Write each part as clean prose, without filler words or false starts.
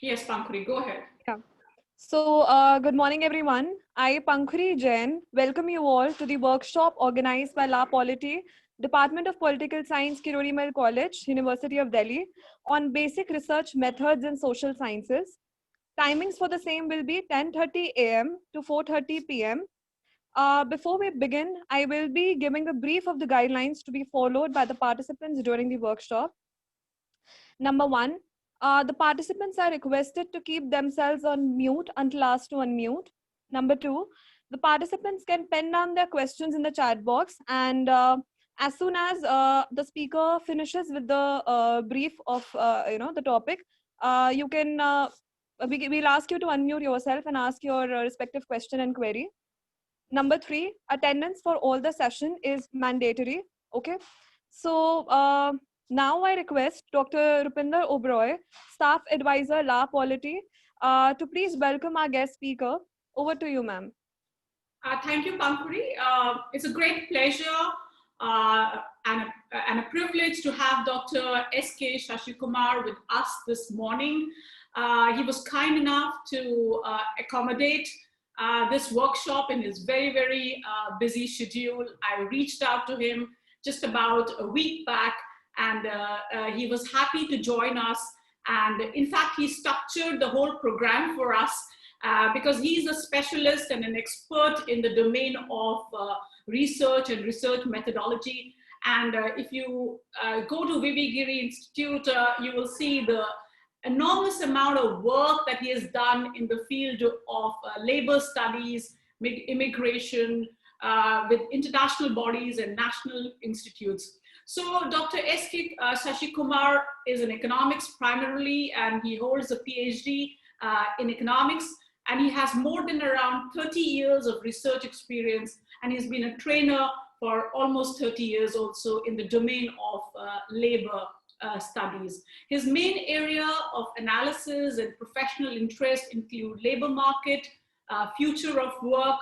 Yes, Pankuri, go ahead. Yeah. So, good morning, everyone. I, Pankhuri Jain, welcome you all to the workshop organized by La Polity, Department of Political Science, Kirori Mal College, University of Delhi, on basic research methods in social sciences. Timings for the same will be 10:30 a.m. to 4:30 p.m. Before we begin, I will be giving a brief of the guidelines to be followed by the participants during the workshop. Number one, the participants are requested to keep themselves on mute until asked to unmute. Number two, the participants can pen down their questions in the chat box, and as soon as the speaker finishes with the brief of the topic, you can we'll ask you to unmute yourself and ask your respective question and query. Number three, attendance for all the session is mandatory. Okay. So now I request Dr. Rupinder Oberoi, Staff Advisor, La Polity, to please welcome our guest speaker. Over to you, ma'am. Thank you, Pankuri. It's a great pleasure and a privilege to have Dr. S.K. Shashikumar with us this morning. He was kind enough to accommodate this workshop in his very, very busy schedule. I reached out to him just about a week back, and he was happy to join us. And in fact, he structured the whole program for us because he's a specialist and an expert in the domain of research and research methodology. And if you go to Vivigiri Institute, you will see the enormous amount of work that he has done in the field of labor studies, immigration, with international bodies and national institutes. So Dr. S.K. Shashikumar is in economics primarily, and he holds a PhD in economics, and he has more than around 30 years of research experience, and he's been a trainer for almost 30 years also in the domain of labor studies. His main area of analysis and professional interest include labor market, future of work,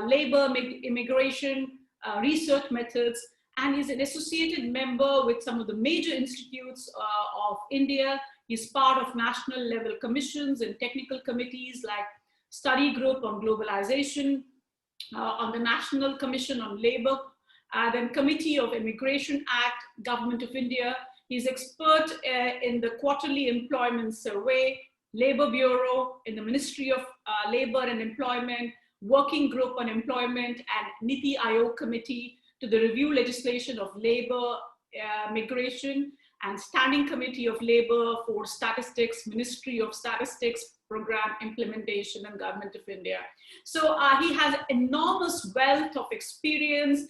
labor immigration, research methods, and he's an associated member with some of the major institutes of India. He's part of national level commissions and technical committees like Study Group on Globalization, on the National Commission on Labor, then Committee of Immigration Act, Government of India. He's expert in the Quarterly Employment Survey, Labor Bureau, in the Ministry of Labor and Employment, Working Group on Employment, and Niti Aayog Committee to the review legislation of labor, migration, and Standing Committee of Labor for Statistics, Ministry of Statistics, Program Implementation, and Government of India. So he has enormous wealth of experience.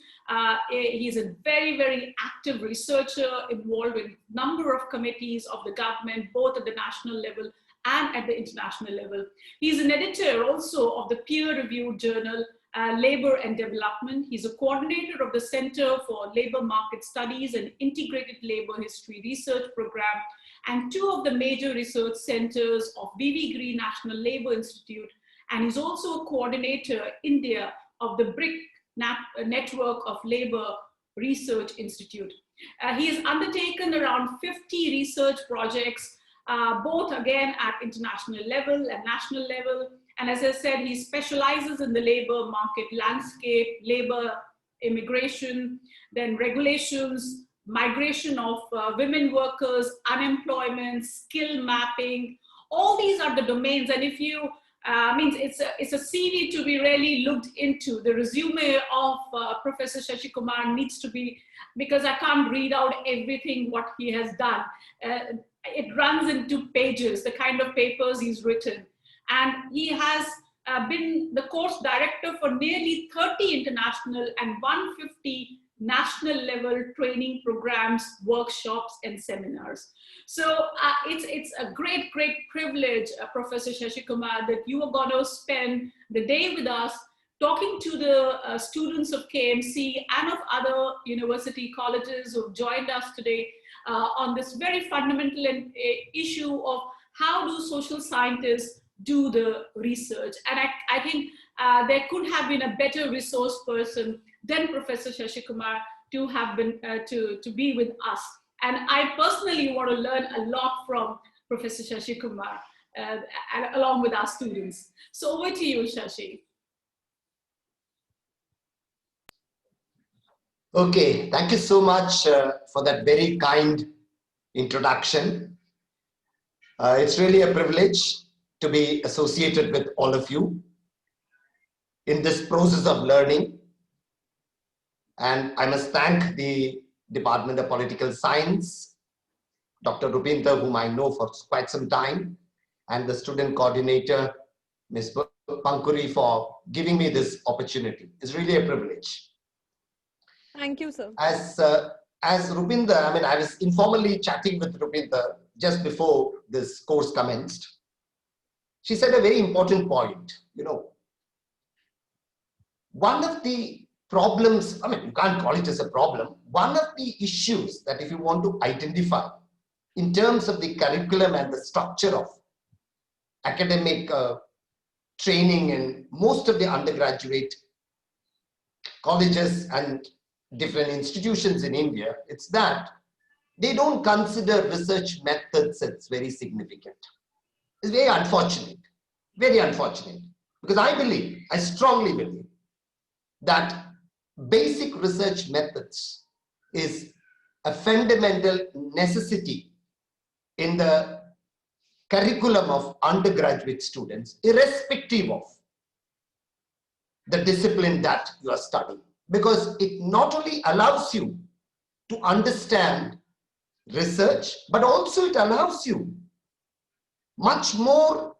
He's a very, very active researcher involved in a number of committees of the government, both at the national level and at the international level. He's an editor also of the peer-reviewed journal Labor and Development. He's a coordinator of the Center for Labor Market Studies and Integrated Labor History Research Program, and two of the major research centers of Vivigiri National Labor Institute. And he's also a coordinator in India of the BRIC Network of Labor Research Institute. He has undertaken around 50 research projects, both again at international level and national level. And as I said, he specializes in the labor market landscape, labor immigration, then regulations, migration of women workers, unemployment, skill mapping. All these are the domains. And if you, it's a CV to be really looked into. The resume of Professor Shashikumar needs to be, because I can't read out everything what he has done. It runs into pages, the kind of papers he's written. And he has been the course director for nearly 30 international and 150 national level training programs, workshops, and seminars. So it's a great, great privilege, Professor Shashikumar, that you are going to spend the day with us talking to the students of KMC and of other university colleges who have joined us today on this very fundamental issue of how do social scientists do the research. And I think there could have been a better resource person than Professor Shashikumar to have been to be with us. And I personally want to learn a lot from Professor Shashikumar. along with our students. So over to you, Shashi. Okay, thank you so much for that very kind introduction. It's really a privilege to be associated with all of you in this process of learning. And I must thank the Department of Political Science, Dr. Rupinder, whom I know for quite some time, and the student coordinator, Ms. Pankhuri, for giving me this opportunity. It's really a privilege. Thank you, sir. As Rupinder, I mean, I was informally chatting with Rupinder just before this course commenced. She said a very important point. You know, one of the problems, I mean, you can't call it as a problem. One of the issues that if you want to identify in terms of the curriculum and the structure of academic training in most of the undergraduate colleges and different institutions in India, it's that they don't consider research methods as very significant. It's very unfortunate, because I strongly believe that basic research methods is a fundamental necessity in the curriculum of undergraduate students, irrespective of the discipline that you are studying, because it not only allows you to understand research, but also it allows you much more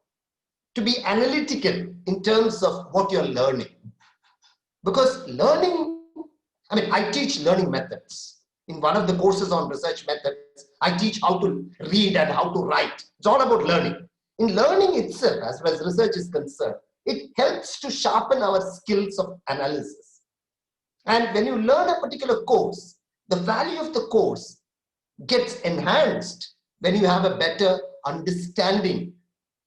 to be analytical in terms of what you're learning. Because learning, I mean, I teach learning methods. In one of the courses on research methods, I teach how to read and how to write. It's all about learning. In learning itself, as far as research is concerned, it helps to sharpen our skills of analysis. And when you learn a particular course, the value of the course gets enhanced when you have a better understanding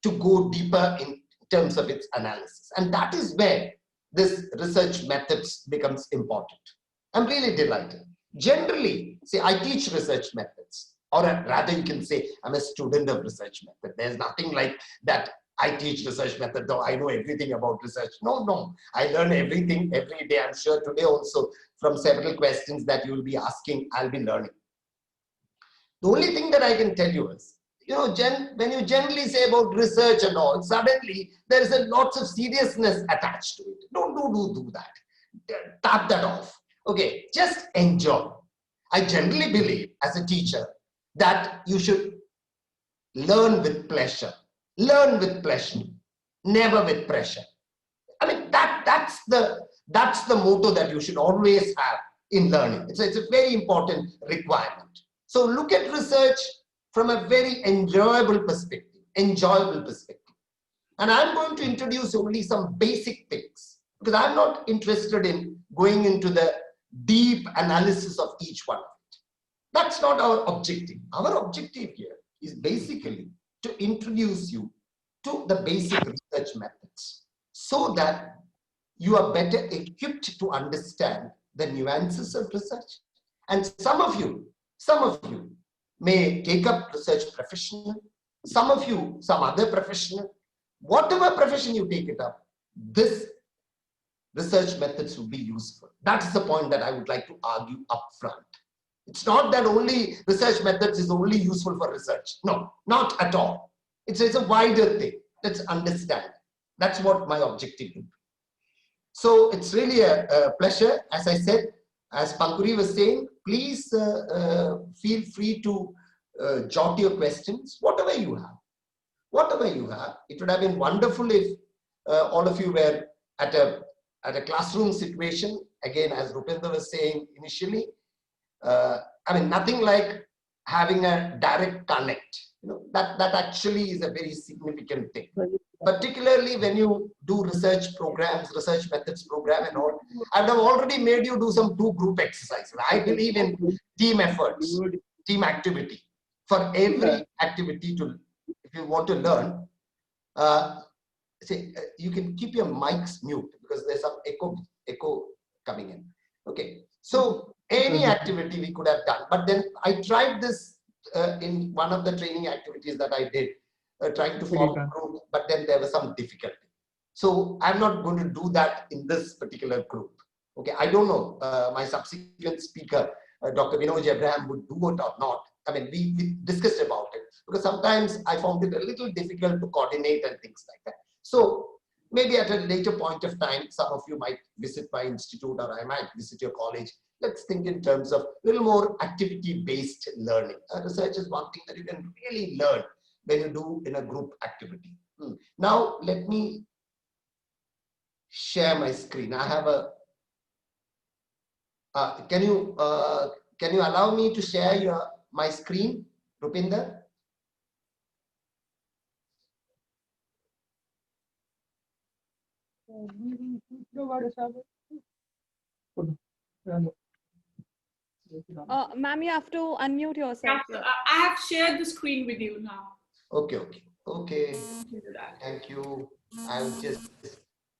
to go deeper in terms of its analysis. And that is where this research methods becomes important. I'm really delighted. Generally, see, I teach research methods, or rather you can say I'm a student of research method. There's nothing like that. I teach research method, though I know everything about research. No, I learn everything every day. I'm sure today also from several questions that you will be asking, I'll be learning. The only thing that I can tell you is, you know, when you generally say about research and all, suddenly there is a lots of seriousness attached to it. Don't do that. Tap that off. Okay, just enjoy. I generally believe as a teacher that you should learn with pleasure. Learn with pleasure, never with pressure. I mean, that's the motto that you should always have in learning. It's a very important requirement. So look at research from a very enjoyable perspective. And I'm going to introduce only some basic things, because I'm not interested in going into the deep analysis of each one of it. That's not our objective. Our objective here is basically to introduce you to the basic research methods so that you are better equipped to understand the nuances of research. And some of you may take up research professional, some of you, some other professional. Whatever profession you take it up, this research methods will be useful. That's the point that I would like to argue up front. It's not that only research methods is only useful for research. No, not at all. It's a wider thing. Let's understand. That's what my objective would be. So it's really a pleasure. As I said, as Pankhuri was saying, please feel free to jot your questions, whatever you have. Whatever you have. It would have been wonderful if all of you were at a classroom situation. Again, as Rupinder was saying initially, I mean, nothing like having a direct connect. You know, that actually is a very significant thing. Particularly when you do research programs, research methods program and all. I would have already made you do some group exercises. I believe in team efforts, team activity. For every activity if you want to learn, you can keep your mics mute because there's some echo coming in. Okay, so any activity we could have done, but then I tried this in one of the training activities that I did trying to form a group, but then there was some difficulty. So I'm not going to do that in this particular group. Okay, I don't know, my subsequent speaker, Dr. Vinod Abraham, would do it or not. I mean, we discussed about it, because sometimes I found it a little difficult to coordinate and things like that. So maybe at a later point of time, some of you might visit my institute, or I might visit your college. Let's think in terms of a little more activity-based learning. Research is one thing that you can really learn when you do in a group activity. Now, let me share my screen. I have a, can you allow me to share my screen, Rupinder? Ma'am, you have to unmute yourself. Yeah, I have shared the screen with you now. Okay. Thank you. I'll just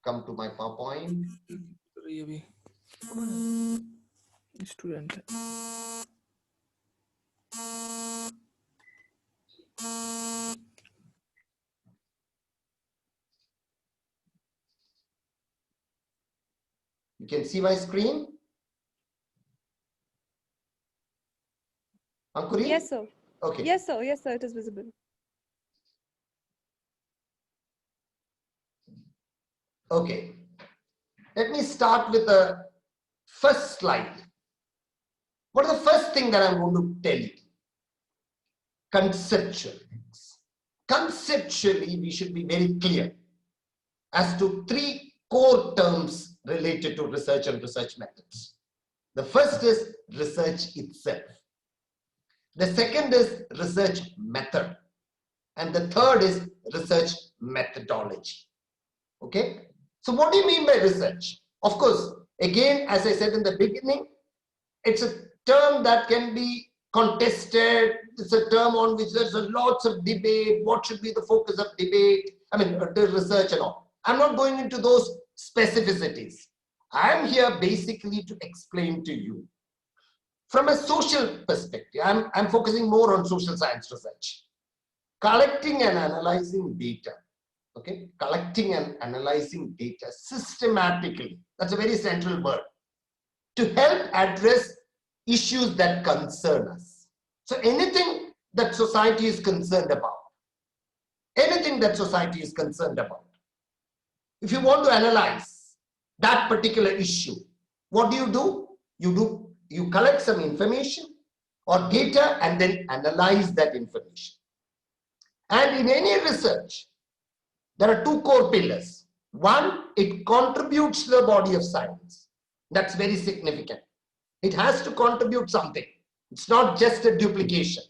come to my PowerPoint. Student. You can see my screen? Ankuri? Yes, sir. Okay. Yes, sir. Yes, sir. It is visible. Okay. Let me start with the first slide. What is the first thing that I'm going to tell you? Conceptual things. Conceptually, we should be very clear as to three core terms related to research and research methods. The first is research itself. The second is research method. And the third is research methodology. Okay? So what do you mean by research? Of course, again, as I said in the beginning, it's a term that can be contested. It's a term on which there's lots of debate. What should be the focus of debate? I mean, the research and all. I'm not going into those specificities. I'm here basically to explain to you from a social perspective. I'm focusing more on social science research. Collecting and analyzing data. Okay, collecting and analyzing data systematically. That's a very central word. To help address issues that concern us. So anything that society is concerned about, anything that society is concerned about, if you want to analyze that particular issue, what do? You collect some information or data and then analyze that information. And in any research, there are two core pillars. One, it contributes to the body of science. That's very significant. It has to contribute something. It's not just a duplication.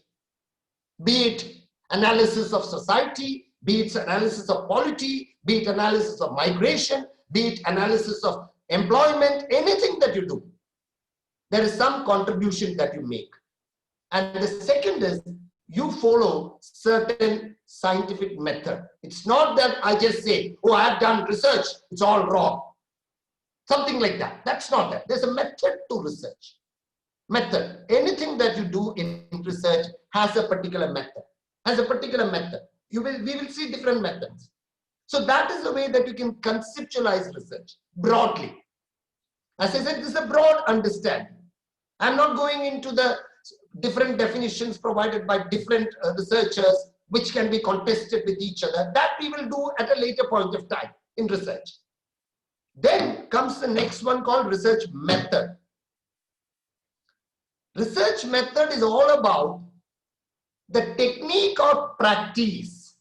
Be it analysis of society, be it analysis of polity, be it analysis of migration, be it analysis of employment, anything that you do, there is some contribution that you make. And the second is you follow certain scientific method. It's not that I just say, oh, I've done research, it's all wrong. Something like that. That's not that. There's a method to research. Method. Anything that you do in research has a particular method. Has a particular method. We will see different methods. So that is the way that you can conceptualize research broadly. As I said, this is a broad understanding. I'm not going into the different definitions provided by different researchers, which can be contested with each other. That we will do at a later point of time in research. Then comes the next one called research method. Research method is all about the technique or practice.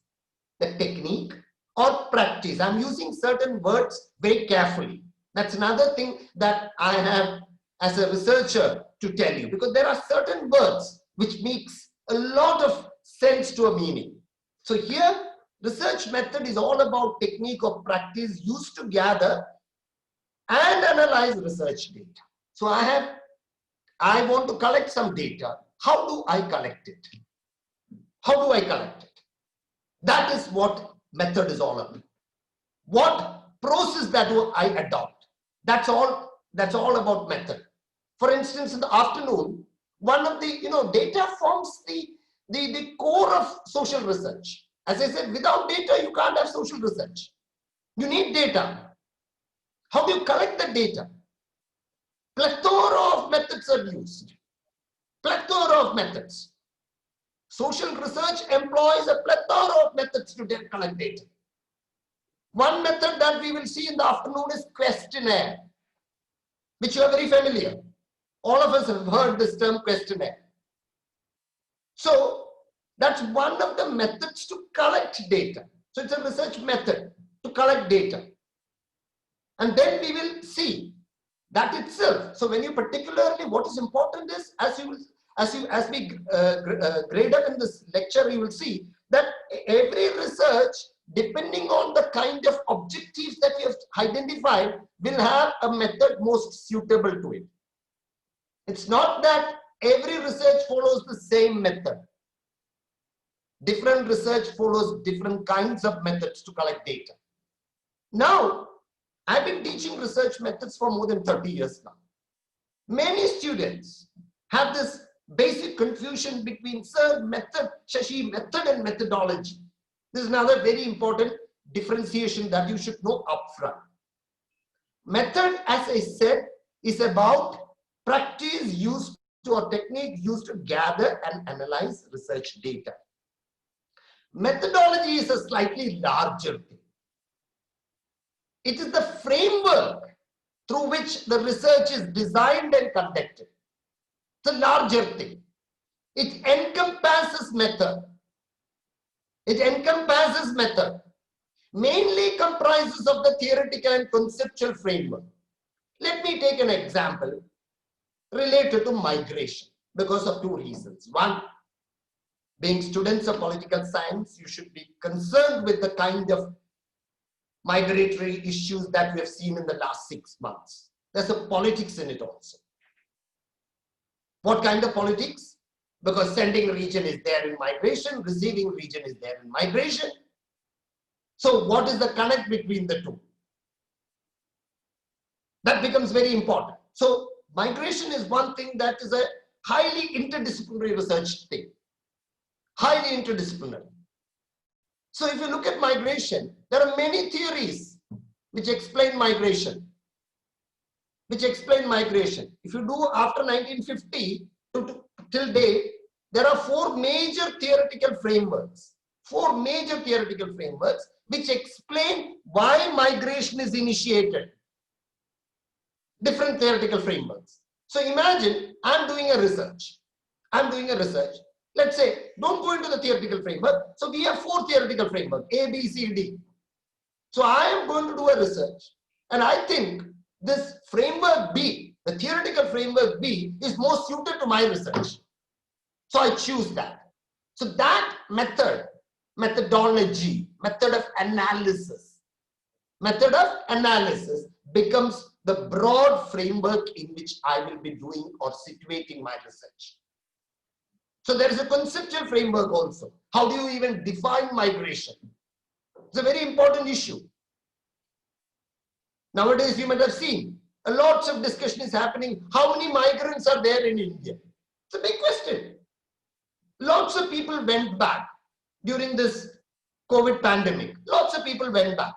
The technique or practice. I'm using certain words very carefully. That's another thing that I have as a researcher to tell you, because there are certain words which makes a lot of sense to a meaning. So here, research method is all about technique or practice used to gather and analyze research data. So I want to collect some data. How do I collect it? How do I collect it? That is what method is all about. What process that do I adopt? That's all about method. For instance, in the afternoon, one of the data forms the core of social research. As I said, without data, you can't have social research. You need data. How do you collect the data? Plethora of methods are used. Plethora of methods. Social research employs a plethora of methods to collect data. One method that we will see in the afternoon is questionnaire, which you are very familiar. All of us have heard this term questionnaire. So that's one of the methods to collect data. So it's a research method to collect data. And then we will see that itself. So when you particularly, what is important is, as we grade up in this lecture, you will see that every research, depending on the kind of objectives that we have identified, will have a method most suitable to it. It's not that every research follows the same method. Different research follows different kinds of methods to collect data. Now, I've been teaching research methods for more than 30 years now. Many students have this basic confusion between method, Shashi, method and methodology. This is another very important differentiation that you should know upfront. Method, as I said, is about practice used to, or technique used to gather and analyze research data. Methodology is a slightly larger thing. It is the framework through which the research is designed and conducted. It's a larger thing. It encompasses method. It encompasses method. Mainly comprises of the theoretical and conceptual framework. Let me take an example related to migration because of two reasons. One, being students of political science, you should be concerned with the kind of migratory issues that we have seen in the last 6 months. There's a politics in it also. What kind of politics? Because sending region is there in migration, receiving region is there in migration. So what is the connect between the two? That becomes very important. So migration is one thing that is a highly interdisciplinary research thing. Highly interdisciplinary. So if you look at migration, there are many theories which explain migration. If you do after 1950 till date, there are four major theoretical frameworks. Which explain why migration is initiated. Different theoretical frameworks. So imagine I'm doing a research. Let's say, don't go into the theoretical framework. So we have four theoretical frameworks, A, B, C, D. So I am going to do a research. And I think this framework B, the theoretical framework B, is most suited to my research. So I choose that. So that methodology, method of analysis becomes the broad framework in which I will be doing or situating my research. So there is a conceptual framework also. How do you even define migration? It's a very important issue. Nowadays, you might have seen a lots of discussion is happening. How many migrants are there in India? It's a big question. Lots of people went back during this COVID pandemic. Lots of people went back.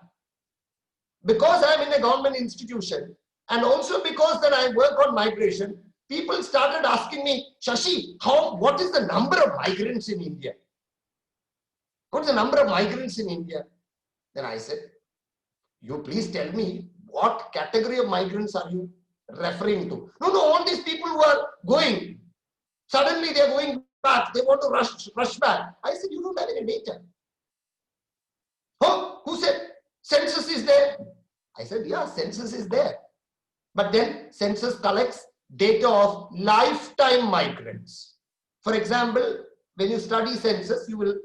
Because I'm in a government institution and also because that I work on migration, people started asking me, Shashi, what is the number of migrants in India? What's the number of migrants in India? Then I said, you please tell me what category of migrants are you referring to? No, all these people who are going, suddenly they're going back, they want to rush back. I said, you don't have any data. Oh, who said census is there? I said, yeah, census is there. But then census collects data of lifetime migrants. For example, when you study census, you will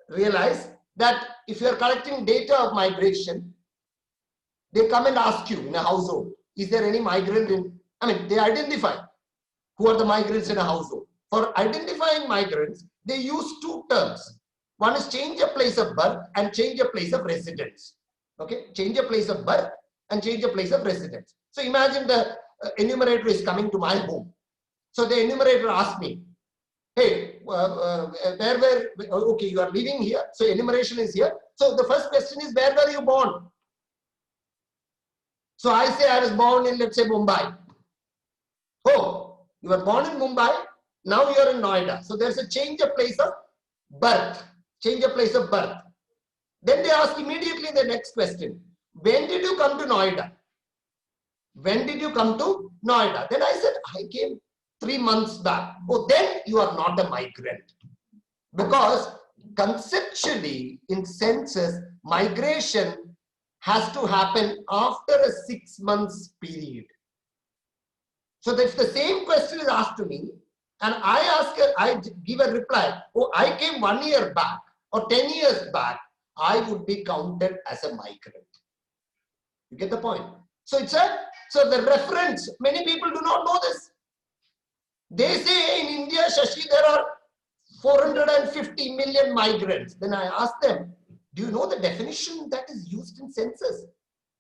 realize that if you are collecting data of migration, they come and ask you in a household, is there any migrant in, they identify who are the migrants in a household. For identifying migrants, they use two terms. One is change of place of birth and change of place of residence. Okay, change of place of birth and change of place of residence. So imagine the enumerator is coming to my home. So the enumerator asks me, Hey, okay, you are living here. So enumeration is here. So the first question is, where were you born? So I say I was born in, let's say, Mumbai. Oh, you were born in Mumbai. Now you are in Noida. So there's a change of place of birth. Change of place of birth. Then they ask immediately the next question. When did you come to Noida? When did you come to Noida? Then I said, I came 3 months back. Oh, then you are not a migrant. Because conceptually, in census, migration has to happen after a 6 months period. So if the same question is asked to me, and I give a reply, oh, I came 1 year back or 10 years back, I would be counted as a migrant. You get the point? So so the reference, many people do not know this. They say in India, Shashi, there are 450 million migrants. Then I ask them, do you know the definition that is used in census?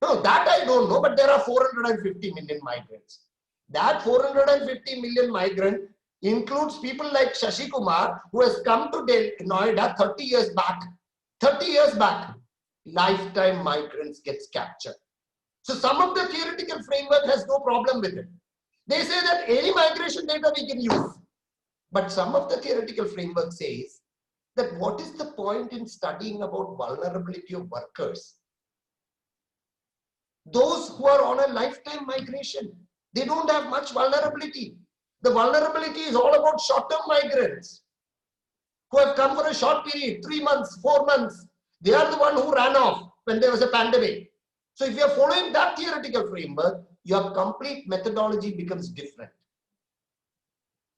No, that I don't know, but there are 450 million migrants. That 450 million migrant includes people like Shashi Kumar, who has come to Noida 30 years back. 30 years back, lifetime migrants gets captured. So some of the theoretical framework has no problem with it. They say that any migration data we can use. But some of the theoretical framework says that what is the point in studying about vulnerability of workers? Those who are on a lifetime migration, they don't have much vulnerability. The vulnerability is all about short-term migrants who have come for a short period, 3 months, 4 months. They are the one who ran off when there was a pandemic. So if you are following that theoretical framework, your complete methodology becomes different.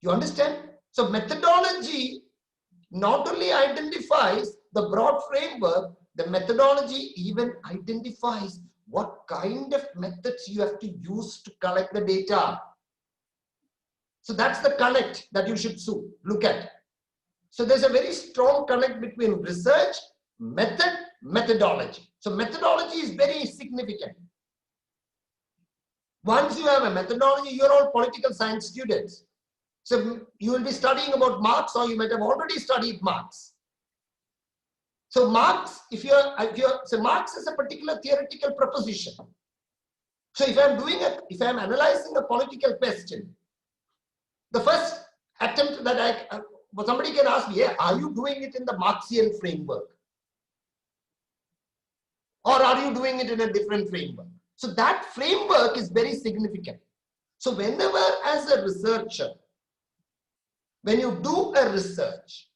You understand? So methodology not only identifies the broad framework, the methodology even identifies what kind of methods you have to use to collect the data. So that's the connect that you should look at. So there's a very strong connect between research, method, methodology. So methodology is very significant. Once you have a methodology, you're all political science students. So you will be studying about Marx, or you might have already studied Marx. So Marx, so Marx is a particular theoretical proposition. So if I'm analyzing a political question, the first attempt that somebody can ask me, yeah, are you doing it in the Marxian framework? Or are you doing it in a different framework? So that framework is very significant. So whenever as a researcher, when you do a research,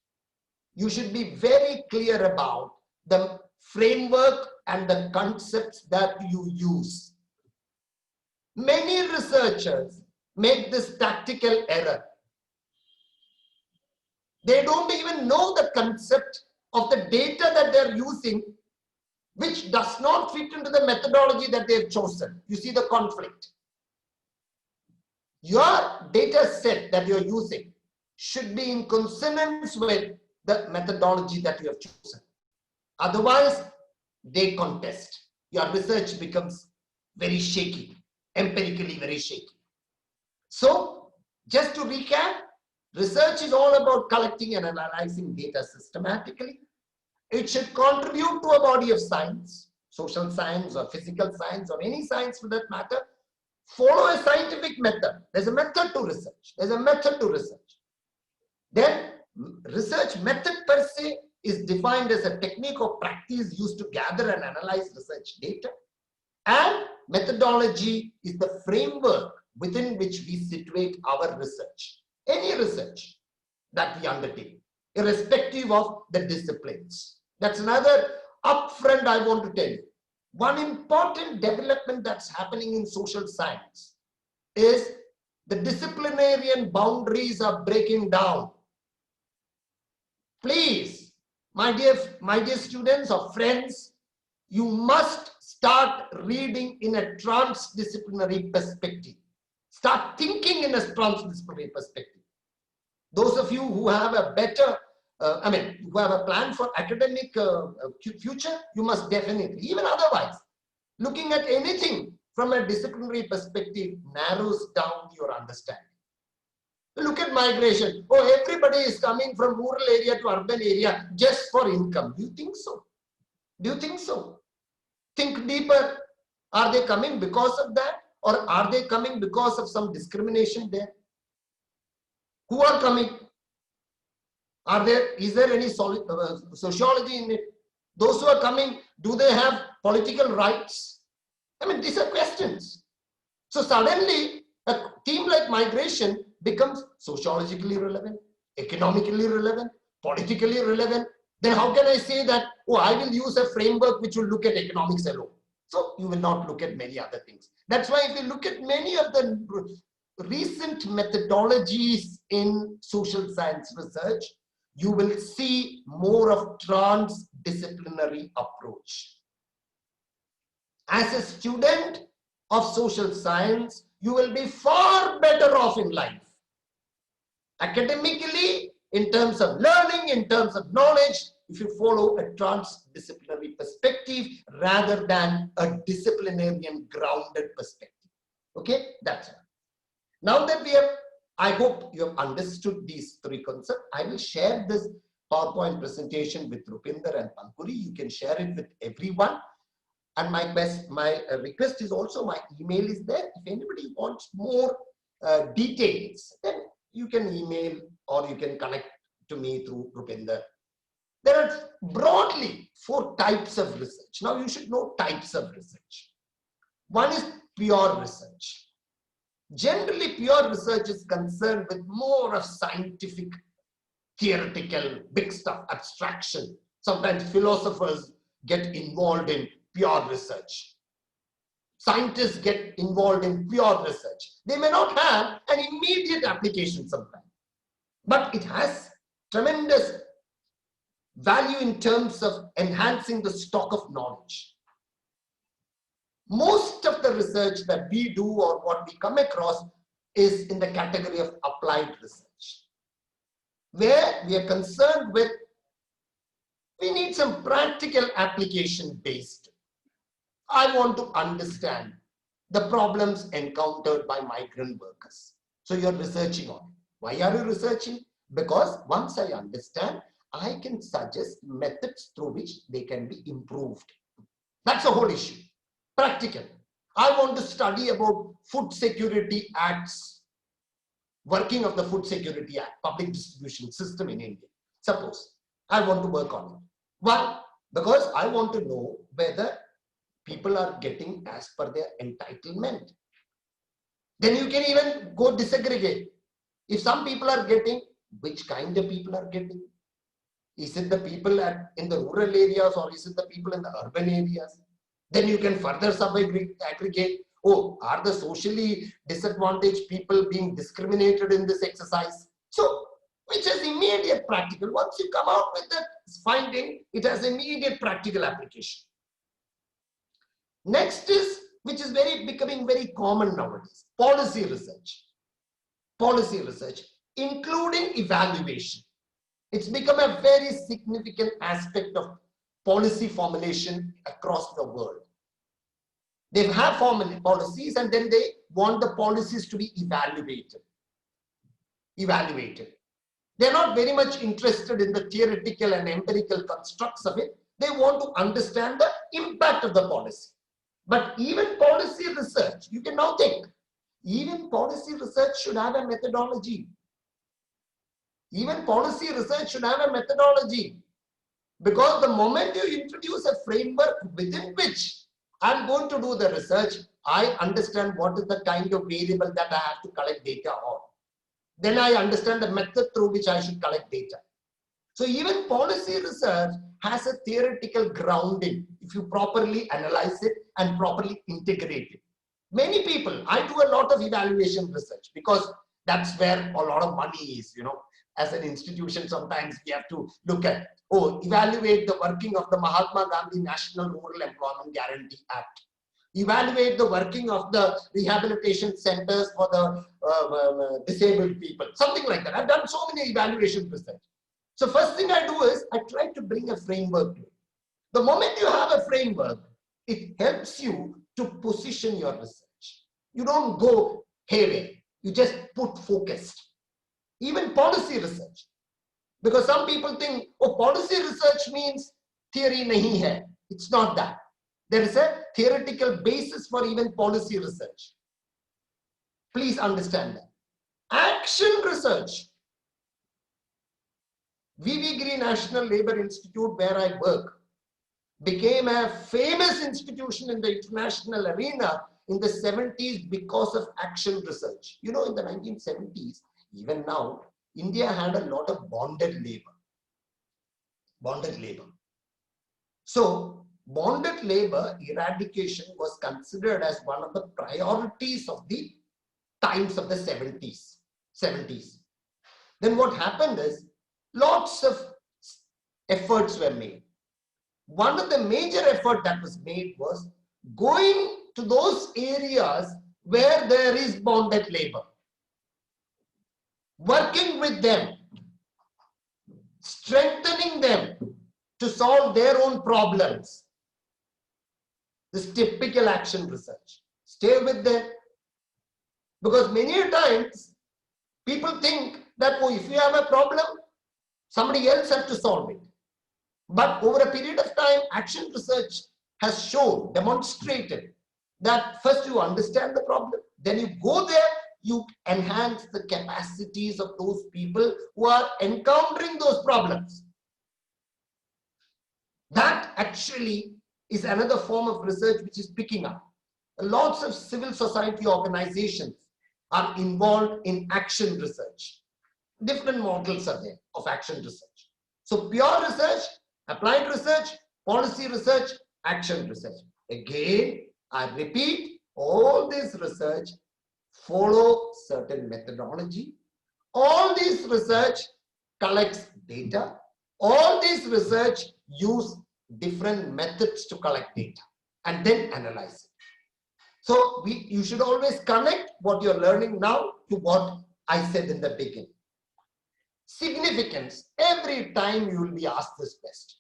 you should be very clear about the framework and the concepts that you use. Many researchers make this tactical error. They don't even know the concept of the data that they're using, which does not fit into the methodology that they've chosen. You see the conflict. Your data set that you're using should be in consonance with the methodology that you have chosen. Otherwise, they contest. Your research becomes very shaky, empirically very shaky. So, just to recap, research is all about collecting and analyzing data systematically. It should contribute to a body of science, social science or physical science or any science for that matter. Follow a scientific method. There's a method to research. There's a method to research. Then research method per se is defined as a technique or practice used to gather and analyze research data. And methodology is the framework within which we situate our research. Any research that we undertake, irrespective of the disciplines. That's another upfront I want to tell you. One important development that's happening in social science is the disciplinarian boundaries are breaking down. Please, my dear students or friends, you must start reading in a transdisciplinary perspective. Start thinking in a transdisciplinary perspective. Those of you who have a better, who have a plan for academic future, you must definitely, even otherwise, looking at anything from a disciplinary perspective narrows down your understanding. Look at migration. Oh, everybody is coming from rural area to urban area just for income. Do you think so? Do you think so? Think deeper. Are they coming because of that? Or are they coming because of some discrimination there? Who are coming? Is there any sociology in it? Those who are coming, do they have political rights? I mean, these are questions. So suddenly, a theme like migration becomes sociologically relevant, economically relevant, politically relevant. Then how can I say that, oh, I will use a framework which will look at economics alone? So you will not look at many other things. That's why if you look at many of the recent methodologies in social science research, you will see more of transdisciplinary approach. As a student of social science, you will be far better off in life. Academically, in terms of learning, in terms of knowledge, if you follow a transdisciplinary perspective rather than a disciplinarian grounded perspective. Okay, that's it. Now that we have, I hope you have understood these three concepts. I will share this PowerPoint presentation with Rupinder and Pankhuri. You can share it with everyone. And my request is also, my email is there. If anybody wants more details, then you can email or you can connect to me through Rupinder. There are broadly 4 types of research. Now you should know types of research. One is pure research. Generally, pure research is concerned with more of scientific, theoretical, big stuff, abstraction. Sometimes philosophers get involved in pure research. Scientists get involved in pure research. They may not have an immediate application sometimes, but it has tremendous value in terms of enhancing the stock of knowledge. Most of the research that we do or what we come across is in the category of applied research, where we are concerned with, we need some practical application based. I want to understand the problems encountered by migrant workers. So you're researching on it. Why are you researching? Because once I understand, I can suggest methods through which they can be improved. That's the whole issue. Practical. I want to study about Food Security Act's working of the Food Security Act, public distribution system in India. Suppose I want to work on it. Why? Because I want to know whether people are getting as per their entitlement. Then you can even go disaggregate. If some people are getting, which kind of people are getting? Is it the people in the rural areas or is it the people in the urban areas? Then you can further sub-aggregate. Oh, are the socially disadvantaged people being discriminated in this exercise? So, which is immediate practical. Once you come out with that finding, it has immediate practical application. Next is, which is becoming very common nowadays, policy research. Policy research, including evaluation. It's become a very significant aspect of policy formulation across the world. They have formed policies and then they want the policies to be evaluated. They're not very much interested in the theoretical and empirical constructs of it. They want to understand the impact of the policy. But even policy research, you can now think, even policy research should have a methodology. Even policy research should have a methodology. Because the moment you introduce a framework within which I'm going to do the research, I understand what is the kind of variable that I have to collect data on. Then I understand the method through which I should collect data. So even policy research has a theoretical grounding if you properly analyze it and properly integrate it. Many people, I do a lot of evaluation research because that's where a lot of money is, As an institution, sometimes we have to look at, evaluate the working of the Mahatma Gandhi National Rural Employment Guarantee Act. Evaluate the working of the rehabilitation centers for the disabled people. Something like that. I've done so many evaluation research. So first thing I do is, I try to bring a framework to it. The moment you have a framework, it helps you to position your research. You don't go haywire. You just put focused. even policy research. Because some people think, oh, policy research means theory nahi hai. It's not that. There is a theoretical basis for even policy research. Please understand that. Action research. VV National Labour Institute, where I work, became a famous institution in the international arena in the 70s because of action research. You know, in the 1970s, even now, India had a lot of bonded labor. Bonded labor. So, bonded labor eradication was considered as one of the priorities of the times of the 70s. Then what happened is, lots of efforts were made. One of the major effort that was made was going to those areas where there is bonded labor, working with them, strengthening them to solve their own problems. This typical action research. Stay with them. Because many times people think that, oh, if you have a problem, somebody else has to solve it. But over a period of time, action research has shown, demonstrated that first you understand the problem, then you go there, you enhance the capacities of those people who are encountering those problems. That actually is another form of research which is picking up. Lots of civil society organizations are involved in action research. Different models are there of action research. So pure research, applied research, policy research, action research. Again, I repeat, all this research follow certain methodology. All this research collects data. All this research use different methods to collect data and then analyze it. So you should always connect what you're learning now to what I said in the beginning. Significance. Every time you will be asked this question.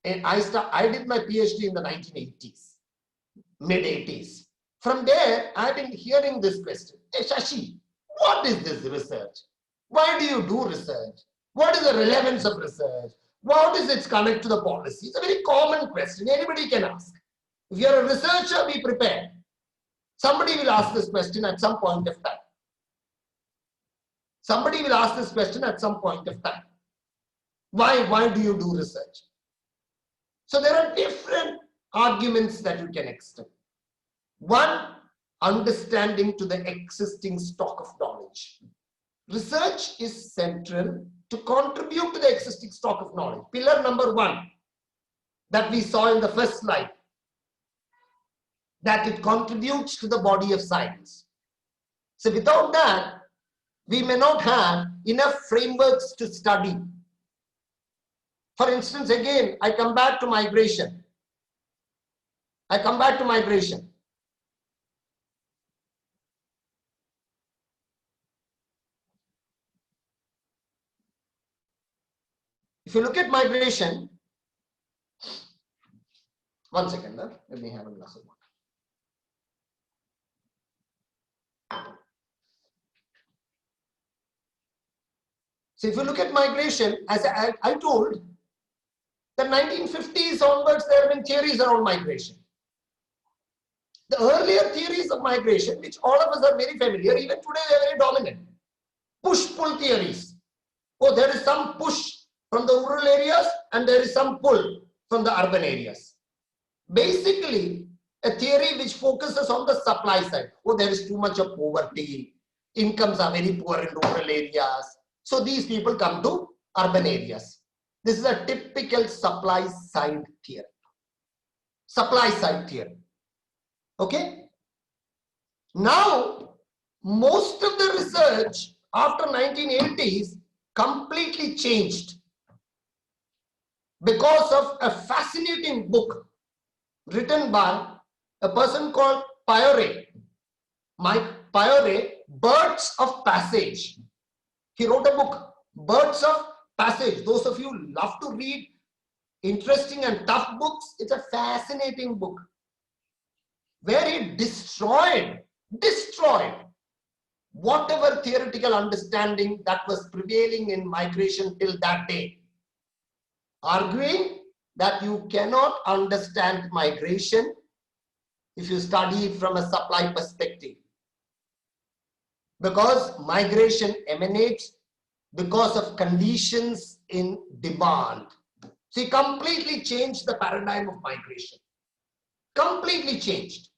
And I did my PhD in the 1980s, mid-80s. From there, I've been hearing this question. Hey, Shashi, what is this research? Why do you do research? What is the relevance of research? What is its connect to the policy? It's a very common question. Anybody can ask. If you're a researcher, be prepared. Somebody will ask this question at some point of time. Somebody will ask this question at some point of time. Why do you do research? So there are different arguments that you can extend. One, understanding to the existing stock of knowledge. Research is central to contribute to the existing stock of knowledge. Pillar number one that we saw in the first slide, that it contributes to the body of science. So without that, we may not have enough frameworks to study. For instance, again, I come back to migration. If you look at migration, one second, let me have a glass of water. So if you look at migration, as I told, the 1950s onwards, there have been theories around migration. The earlier theories of migration, which all of us are very familiar, even today they are very dominant. Push-pull theories. Oh, there is some push from the rural areas and there is some pull from the urban areas. Basically, a theory which focuses on the supply side. Oh, there is too much of poverty. Incomes are very poor in rural areas. So these people come to urban areas. This is a typical supply side theory. Supply side theory. Okay? Now, most of the research after 1980s completely changed because of a fascinating book written by a person called Piore. Mike Piore, Birds of Passage. He wrote a book, Birds of Passage. Those of you who love to read interesting and tough books, it's a fascinating book where he destroyed whatever theoretical understanding that was prevailing in migration till that day, arguing that you cannot understand migration if you study it from a supply perspective. Because migration emanates because of conditions in demand. So he completely changed the paradigm of migration. Completely changed.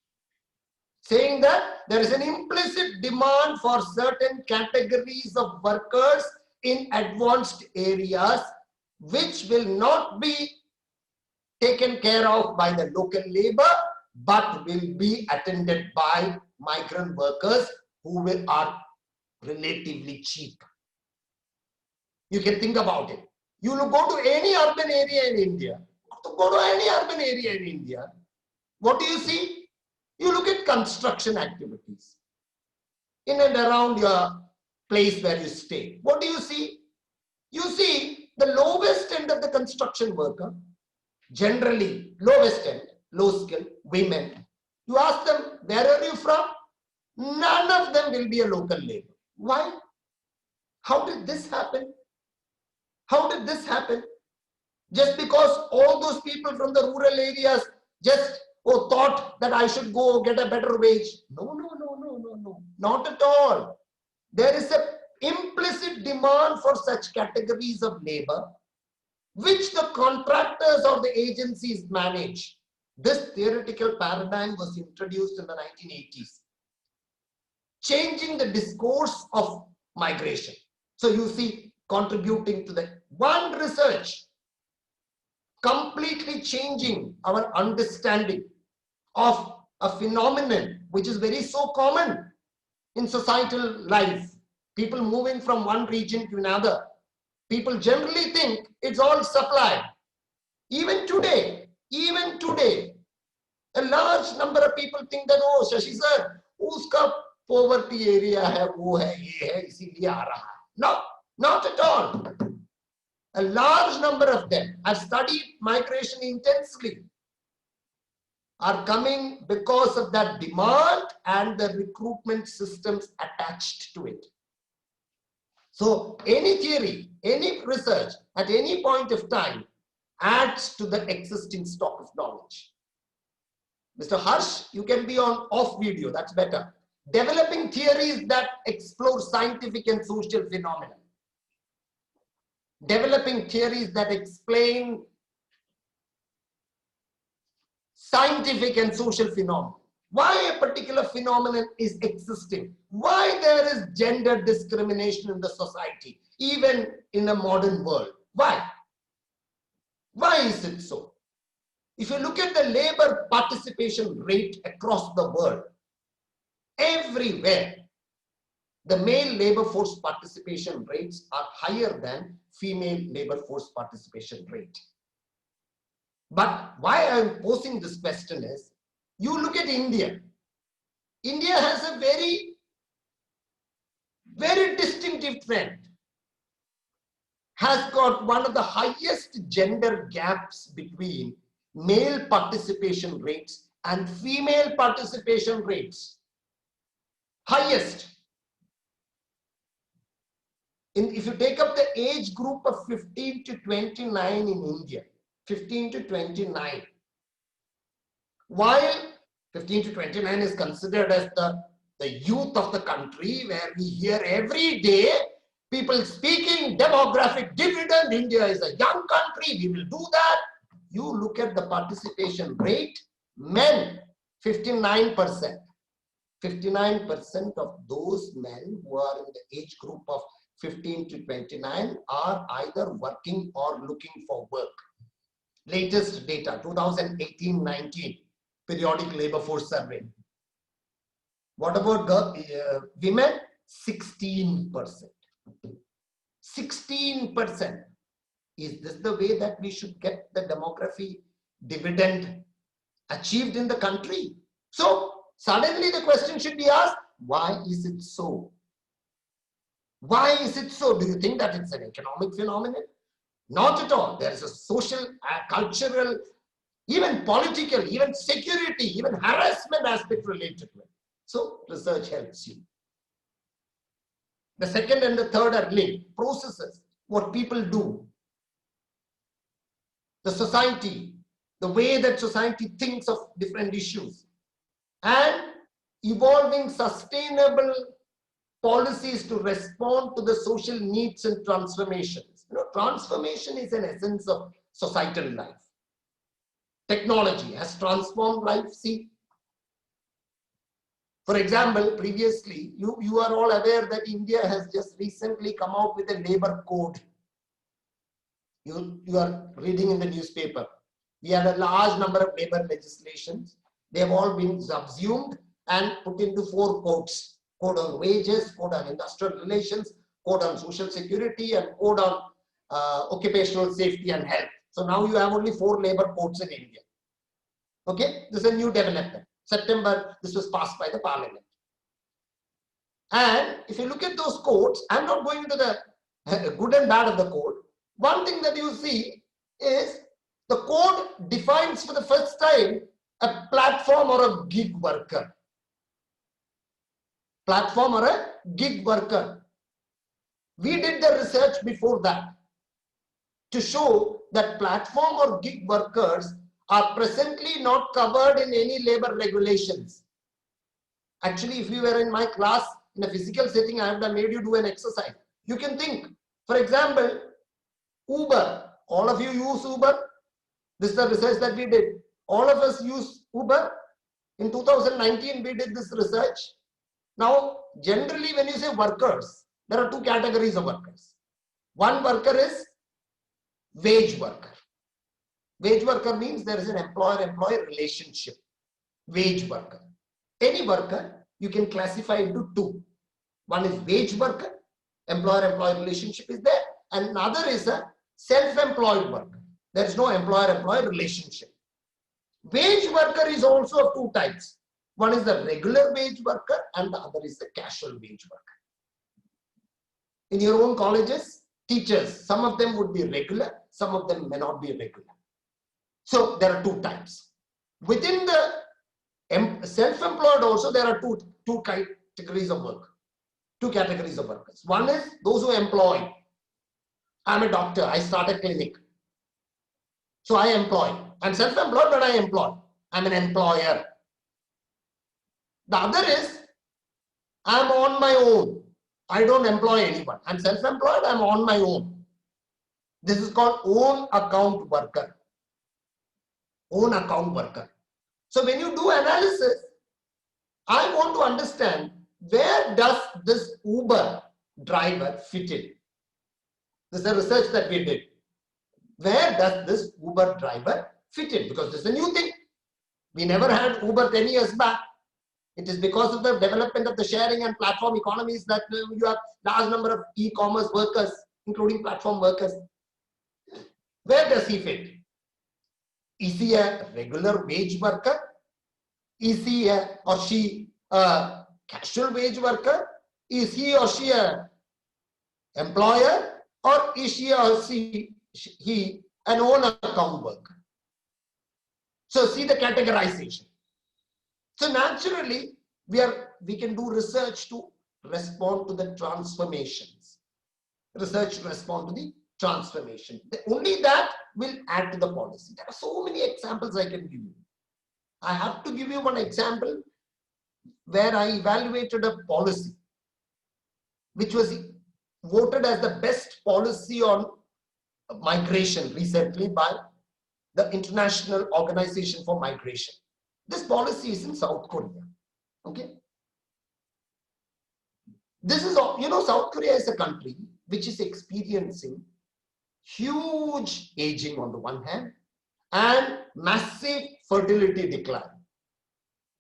Saying that there is an implicit demand for certain categories of workers in advanced areas which will not be taken care of by the local labor but will be attended by migrant workers who are relatively cheap. You can think about it. You will go to any urban area in India. What do you see? You look at construction activities in and around your place where you stay. What do you see? You see the lowest end of the construction worker, generally lowest end, low skill, women. You ask them, where are you from? None of them will be a local labor. Why? How did this happen? How did this happen? Just because all those people from the rural areas just thought that I should go get a better wage. No, not at all. There is an implicit demand for such categories of labor, which the contractors or the agencies manage. This theoretical paradigm was introduced in the 1980s, changing the discourse of migration. So you see, contributing to the one research, completely changing our understanding of a phenomenon which is very so common in societal life. People moving from one region to another. People generally think it's all supply. Even today, a large number of people think that, oh, Shashi sir, uska poverty area hai, wo hai, ye hai, isliye aa raha hai. No, not at all. A large number of them, I've studied migration intensely, are coming because of that demand and the recruitment systems attached to it. So any theory, any research at any point of time adds to the existing stock of knowledge. Mr. Harsh, you can be on off video, that's better. Developing theories that explore scientific and social phenomena. Developing theories that explain scientific and social phenomena. Why a particular phenomenon is existing. Why there is gender discrimination in the society, even in a modern world. Why? Why is it so? If you look at the labor participation rate across the world, everywhere, the male labor force participation rates are higher than female labor force participation rate. But why I'm posing this question is, you look at India. India has a very, very distinctive trend. Has got one of the highest gender gaps between male participation rates and female participation rates. Highest. If you take up the age group of 15 to 29 in India, 15 to 29, while 15 to 29 is considered as the youth of the country, where we hear every day people speaking demographic dividend, India is a young country, we will do that. You look at the participation rate, men, 59%. 59% of those men who are in the age group of 15 to 29 are either working or looking for work. Latest data, 2018-19, periodic labor force survey. What about women? 16%. 16%. Is this the way that we should get the demography dividend achieved in the country? So suddenly the question should be asked, why is it so? Why is it so? Do you think that it's an economic phenomenon? Not at all. There is a social, cultural, even political, even security, even harassment aspect related to it. So research helps you. The second and the third are linked. Processes, what people do, the society, the way that society thinks of different issues, and evolving sustainable policies to respond to the social needs and transformations. Transformation is an essence of societal life. Technology has transformed life. See, for example, previously, you are all aware that India has just recently come out with a labor code. You are reading in the newspaper. We had a large number of labor legislations. They have all been subsumed and put into 4 codes. Code on wages, code on industrial relations, code on social security, and code on occupational safety and health. So now you have only 4 labor codes in India. Okay, this is a new development. September, this was passed by the parliament. And if you look at those codes, I'm not going into the good and bad of the code. One thing that you see is the code defines for the first time a platform or a gig worker. Platform or a gig worker. We did the research before that to show that platform or gig workers are presently not covered in any labor regulations. Actually, if you were in my class in a physical setting, I have made you do an exercise. You can think, for example, Uber. All of you use Uber. This is the research that we did. All of us use Uber. In 2019, we did this research. Now, generally, when you say workers, there are 2 categories of workers. One worker is wage worker. Wage worker means there is an employer-employee relationship. Wage worker. Any worker you can classify into 2. One is wage worker, employer-employee relationship is there, and another is a self-employed worker. There is no employer-employee relationship. Wage worker is also of 2 types. One is the regular wage worker and the other is the casual wage worker. In your own colleges, teachers, some of them would be regular, some of them may not be regular. So there are 2 types. Within the self-employed also there are two categories of work. 2 categories of workers. One is those who employ. I'm a doctor, I start a clinic. So I employ. I'm self-employed but I employ. I'm an employer. The other is I'm on my own. I don't employ anyone. I'm self-employed, I'm on my own. This is called own account worker. Own account worker. So when you do analysis, I want to understand where does this Uber driver fit in? This is the research that we did. Where does this Uber driver fit in? Because this is a new thing. We never had Uber 10 years back. It is because of the development of the sharing and platform economies that you have large number of e-commerce workers, including platform workers. Where does he fit? Is he a regular wage worker? Is he or she a casual wage worker? Is he or she a employer? Or is she or he an own account worker? So see the categorization. So naturally, we can do research to respond to the transformations. Research to respond to the transformation. Only that will add to the policy. There are so many examples I can give you. I have to give you one example where I evaluated a policy which was voted as the best policy on migration recently by the International Organization for Migration. This policy is in South Korea. Okay. This is, South Korea is a country which is experiencing huge aging on the one hand and massive fertility decline.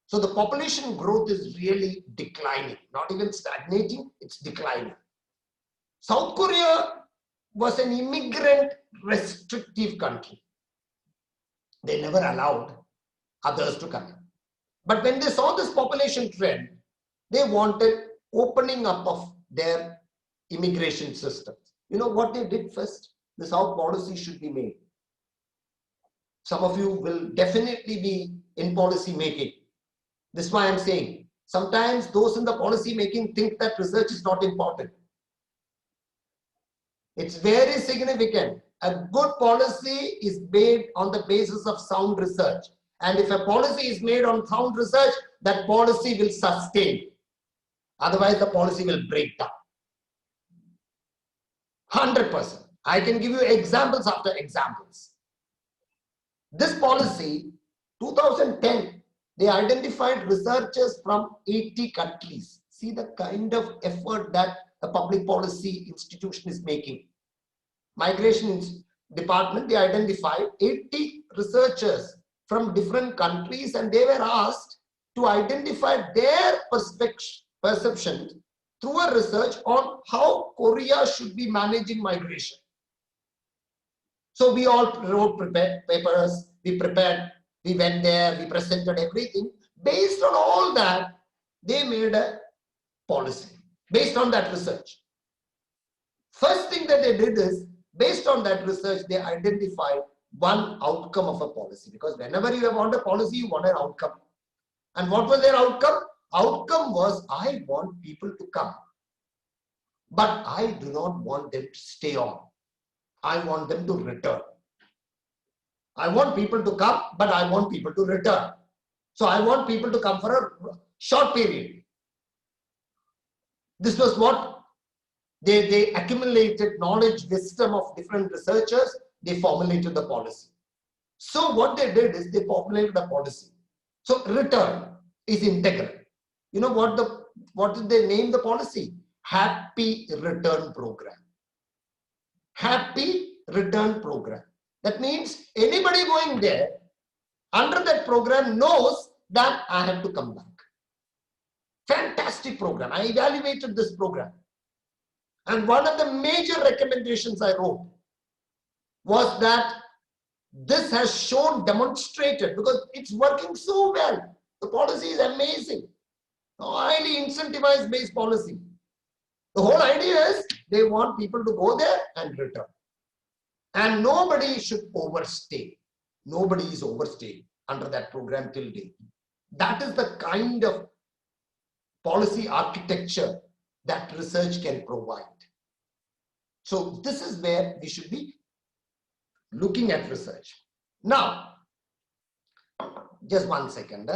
So the population growth is really declining, not even stagnating, it's declining. South Korea was an immigrant restrictive country. They never allowed others to come in. But when they saw this population trend, they wanted opening up of their immigration systems. You know what they did first? This is how policy should be made. Some of you will definitely be in policy making. This is why I'm saying, sometimes those in the policy making think that research is not important. It's very significant. A good policy is made on the basis of sound research. And if a policy is made on sound research, that policy will sustain. Otherwise, the policy will break down. 100%. I can give you examples after examples. This policy, 2010, they identified researchers from 80 countries. See the kind of effort that a public policy institution is making. Migration department, they identified 80 researchers from different countries, and they were asked to identify their perception through a research on how Korea should be managing migration. So we all wrote papers, we prepared, we went there, we presented everything. Based on all that, they made a policy based on that research. First thing that they did is, based on that research, they identified one outcome of a policy, because whenever you want a policy, you want an outcome. And what was their outcome? Outcome was, I want people to come, but I do not want them to stay on. I want them to return. I want people to come, but I want people to return. So I want people to come for a short period. This was what they accumulated knowledge, wisdom of different researchers. They formulated the policy. So what they did is they formulated a policy. So return is integral. You know what did they name the policy? Happy Return Program. Happy Return Program. That means anybody going there under that program knows that I have to come back. Fantastic program. I evaluated this program. And one of the major recommendations I wrote was that this has shown, demonstrated, because it's working so well. The policy is amazing. A highly incentivized based policy. The whole idea is they want people to go there and return. And nobody should overstay. Nobody is overstaying under that program till date. That is the kind of policy architecture that research can provide. So this is where we should be looking at research. Now, just 1 second.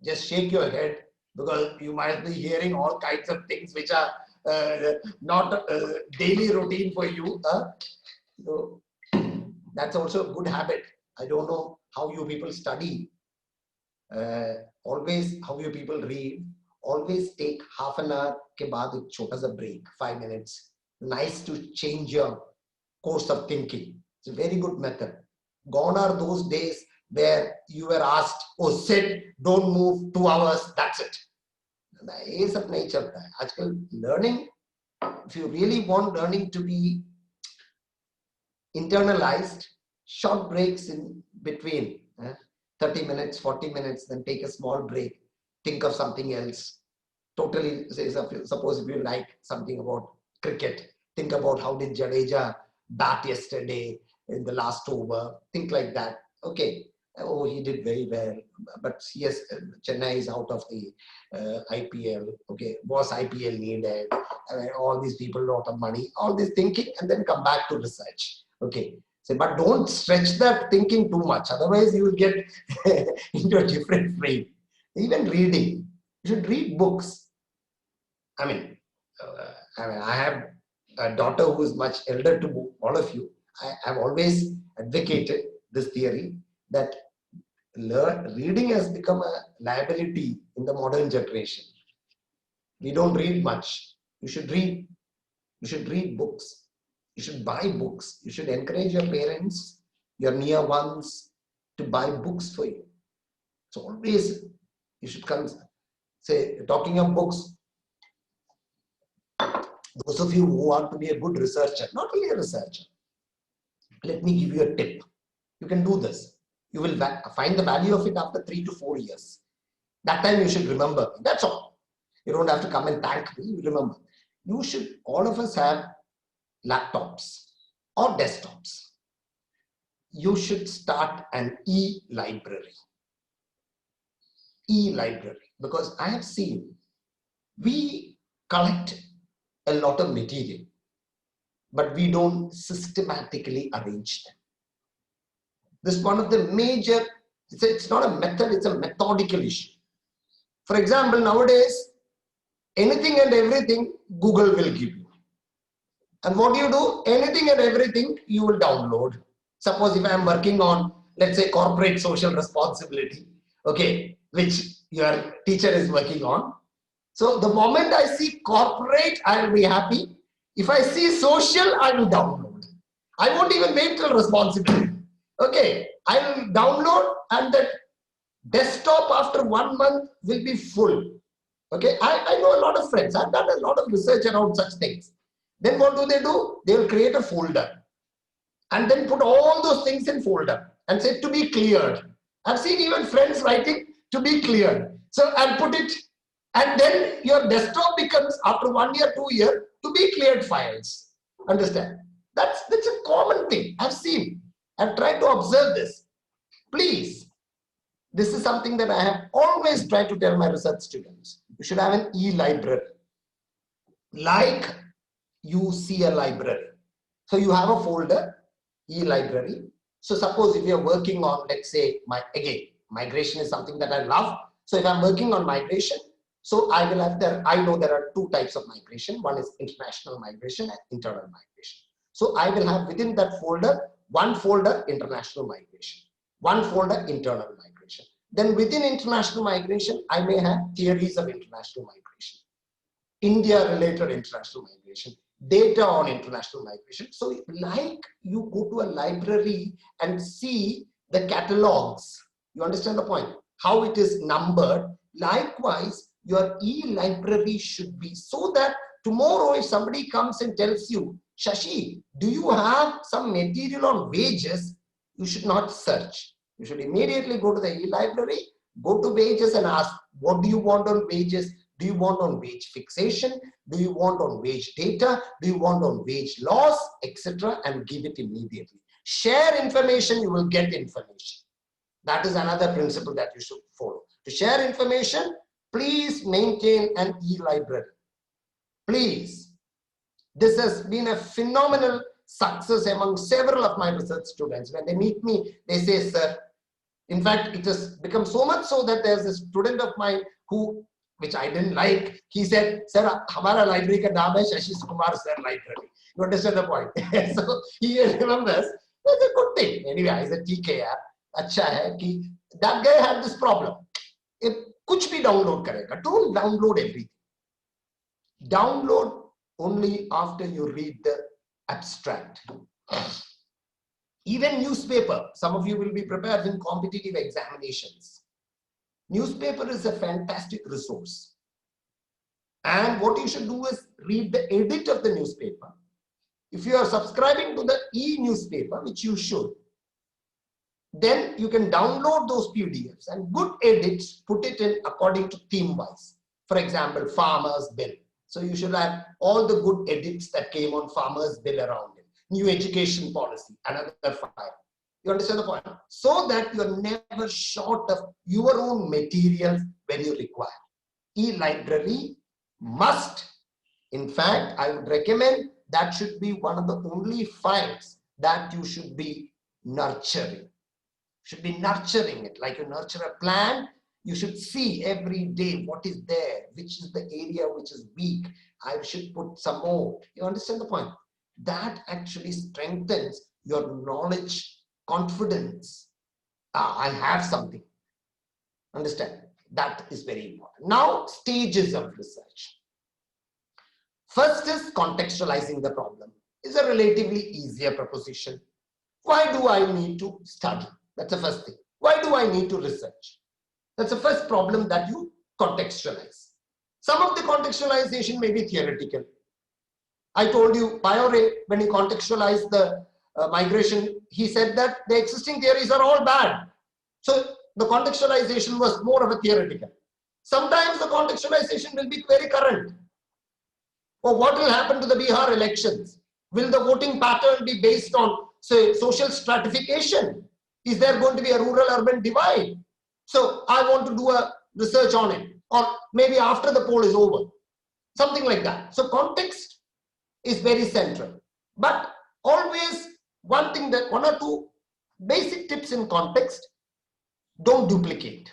Just shake your head, because you might be hearing all kinds of things which are not daily routine for you. So that's also a good habit. I don't know how you people study. Always how you people read. Always take half an hour ke baad ek chota sa break, 5 minutes. Nice to change your course of thinking. It's a very good method. Gone are those days where you were asked, oh, sit, don't move, 2 hours, that's it. ये सब नहीं चलता है. आजकल learning, if you really want learning to be internalized, short breaks in between, 30 minutes, 40 minutes, then take a small break, think of something else. Totally, say, suppose if you like something about cricket, think about how did Jadeja bat yesterday in the last over, think like that. Okay, oh, he did very well, but yes, Chennai is out of the IPL. Okay, was IPL needed? All these people, a lot of money, all this thinking, and then come back to research. Okay, so, but don't stretch that thinking too much, otherwise you will get into a different frame. Even reading, you should read books. I mean, I have a daughter who is much elder to all of you. I have always advocated this theory that reading has become a liability in the modern generation. We don't read much. You should read. You should read books. You should buy books. You should encourage your parents, your near ones, to buy books for you. So always you should come, say, talking of books, those of you who want to be a good researcher, not only a researcher, let me give you a tip. You can do this. You will find the value of it after 3 to 4 years. That time you should remember. That's all. You don't have to come and thank me. You remember. You should, all of us have laptops or desktops. You should start an e-library. E-library. Because I have seen, we collect a lot of material. but we don't systematically arrange them. This is one of the major, it's not a method, it's a methodical issue. For example, nowadays, anything and everything Google will give you. And what do you do? Anything and everything you will download. Suppose if I am working on, let's say, corporate social responsibility, okay, which your teacher is working on. So the moment I see corporate, I will be happy. If I see social, I will download. I won't even wait till responsibility. Okay, I will download, and that desktop after 1 month will be full. Okay, I know a lot of friends. I've done a lot of research around such things. Then what do? They will create a folder and then put all those things in folder and say to be cleared. I've seen even friends writing to be cleared. So I'll put it, and then your desktop becomes, after 1 year, 2 years, to be cleared files. Understand? That's a common thing I've seen. I've tried to observe this. Please, this is something that I have always tried to tell my research students. You should have an e-library. Like you see a library. So you have a folder, e-library. So suppose if you're working on, let's say, migration is something that I love. So if I'm working on migration, so I will have I know there are two types of migration. One is international migration and internal migration. So I will have within that folder, one folder international migration, one folder internal migration. Then within international migration, I may have theories of international migration, India-related international migration, data on international migration. So like you go to a library and see the catalogs, you understand the point, how it is numbered. Likewise, your e-library should be, so that tomorrow if somebody comes and tells you, Shashi, do you have some material on wages? You should not search. You should immediately go to the e-library, go to wages and ask, what do you want on wages? Do you want on wage fixation? Do you want on wage data? Do you want on wage laws, etc.? And give it immediately. Share information, you will get information. That is another principle that you should follow. To share information, please maintain an e-library. Please. This has been a phenomenal success among several of my research students. When they meet me, they say, sir, in fact, it has become so much so that there's a student of mine who, which I didn't like, he said, sir, hamara library ka naam hai Shashi Kumar Sir Library. You understand the point? So he remembers, that's a good thing. Anyway, I said, TK, acha hai ki that guy had this problem. If kuch bhi download karega, don't download everything. Download only after you read the abstract. Even newspaper, some of you will be prepared in competitive examinations. Newspaper is a fantastic resource. And what you should do is read the edit of the newspaper. If you are subscribing to the e-newspaper, which you should, then you can download those PDFs and good edits, put it in according to theme wise. For example, Farmers Bill. So you should have all the good edits that came on Farmers Bill around it. New education policy, another file. You understand the point? So that you're never short of your own materials when you require. E-library must. In fact, I would recommend that should be one of the only files that you should be nurturing. Should be nurturing it like you nurture a plant. You should see every day what is there, which is the area which is weak. I should put some more. You understand the point? That actually strengthens your knowledge, confidence. I have something. Understand? That is very important. Now, stages of research. First is contextualizing the problem. It's a relatively easier proposition. Why do I need to study? That's the first thing. Why do I need to research? That's the first problem that you contextualize. Some of the contextualization may be theoretical. I told you, Payore, when he contextualized the migration, he said that the existing theories are all bad. So the contextualization was more of a theoretical. Sometimes the contextualization will be very current. Or what will happen to the Bihar elections? Will the voting pattern be based on, say, social stratification? Is there going to be a rural-urban divide? So I want to do a research on it, or maybe after the poll is over, something like that. So context is very central. But always one thing, that one or two basic tips in context: don't duplicate.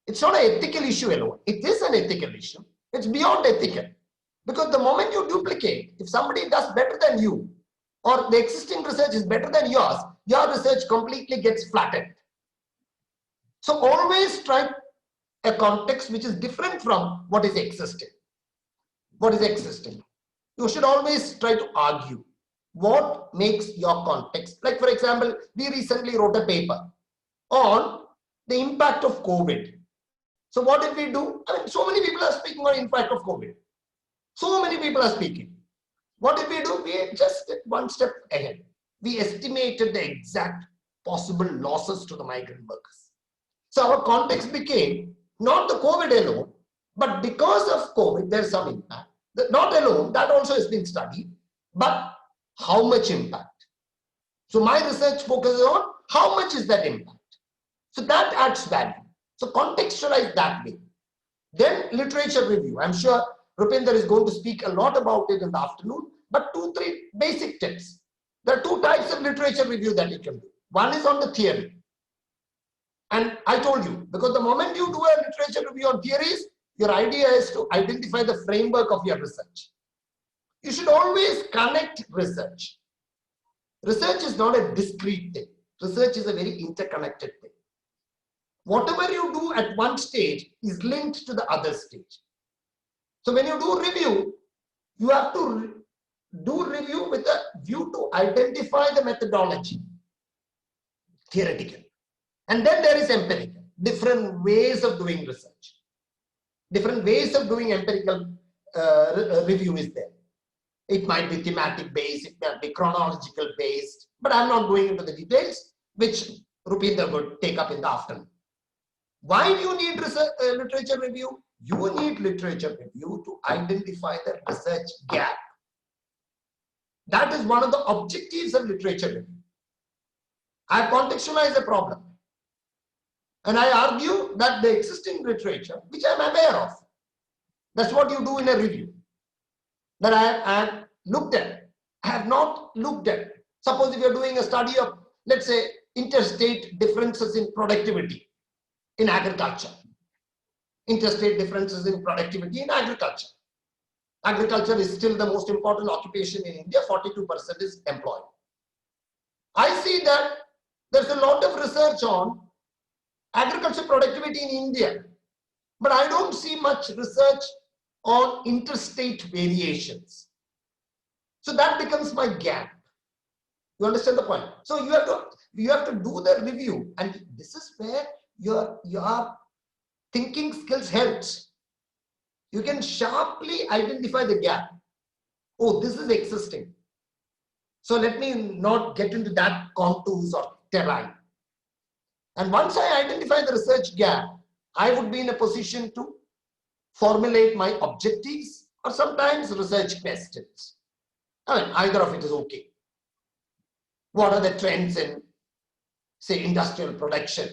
It's not an ethical issue alone. It is an ethical issue. It's beyond ethical. Because the moment you duplicate, if somebody does better than you, or the existing research is better than yours, your research completely gets flattened. So always try a context which is different from what is existing. What is existing? You should always try to argue what makes your context. Like, for example, we recently wrote a paper on the impact of COVID. So what did we do? I mean, so many people are speaking on impact of COVID. So many people are speaking. What did we do? We just did one step ahead. We estimated the exact possible losses to the migrant workers. So our context became not the COVID alone, but because of COVID, there's some impact. Not alone, that also has been studied, but how much impact? So my research focuses on how much is that impact. So that adds value. So contextualize that way. Then literature review. I'm sure Rupinder is going to speak a lot about it in the afternoon, but 2-3 basic tips. There are 2 types of literature review that you can do. One is on the theory. And I told you, because the moment you do a literature review on theories, your idea is to identify the framework of your research. You should always connect research. Research is not a discrete thing. Research is a very interconnected thing. Whatever you do at one stage is linked to the other stage. So when you do review, you have to do review with a view to identify the methodology, theoretical. And then there is empirical, different ways of doing research. Different ways of doing empirical review is there. It might be thematic based, it might be chronological based, but I'm not going into the details, which Rupinder would take up in the afternoon. Why do you need literature review? You need literature review to identify the research gap. That is one of the objectives of literature review. I contextualize a problem. And I argue that the existing literature, which I am aware of, that's what you do in a review, that I have looked at, I have not looked at. Suppose if you are doing a study of, let's say, interstate differences in productivity in agriculture. Interstate differences in productivity in agriculture. Agriculture is still the most important occupation in India, 42% is employed. I see that there's a lot of research on agriculture productivity in India, but I don't see much research on interstate variations. So that becomes my gap. You understand the point? So you have to do the review, and this is where your thinking skills helps. You can sharply identify the gap. Oh, this is existing. So let me not get into that contours or terrain. And once I identify the research gap, I would be in a position to formulate my objectives or sometimes research questions. I mean, either of it is okay. What are the trends in, say, industrial production?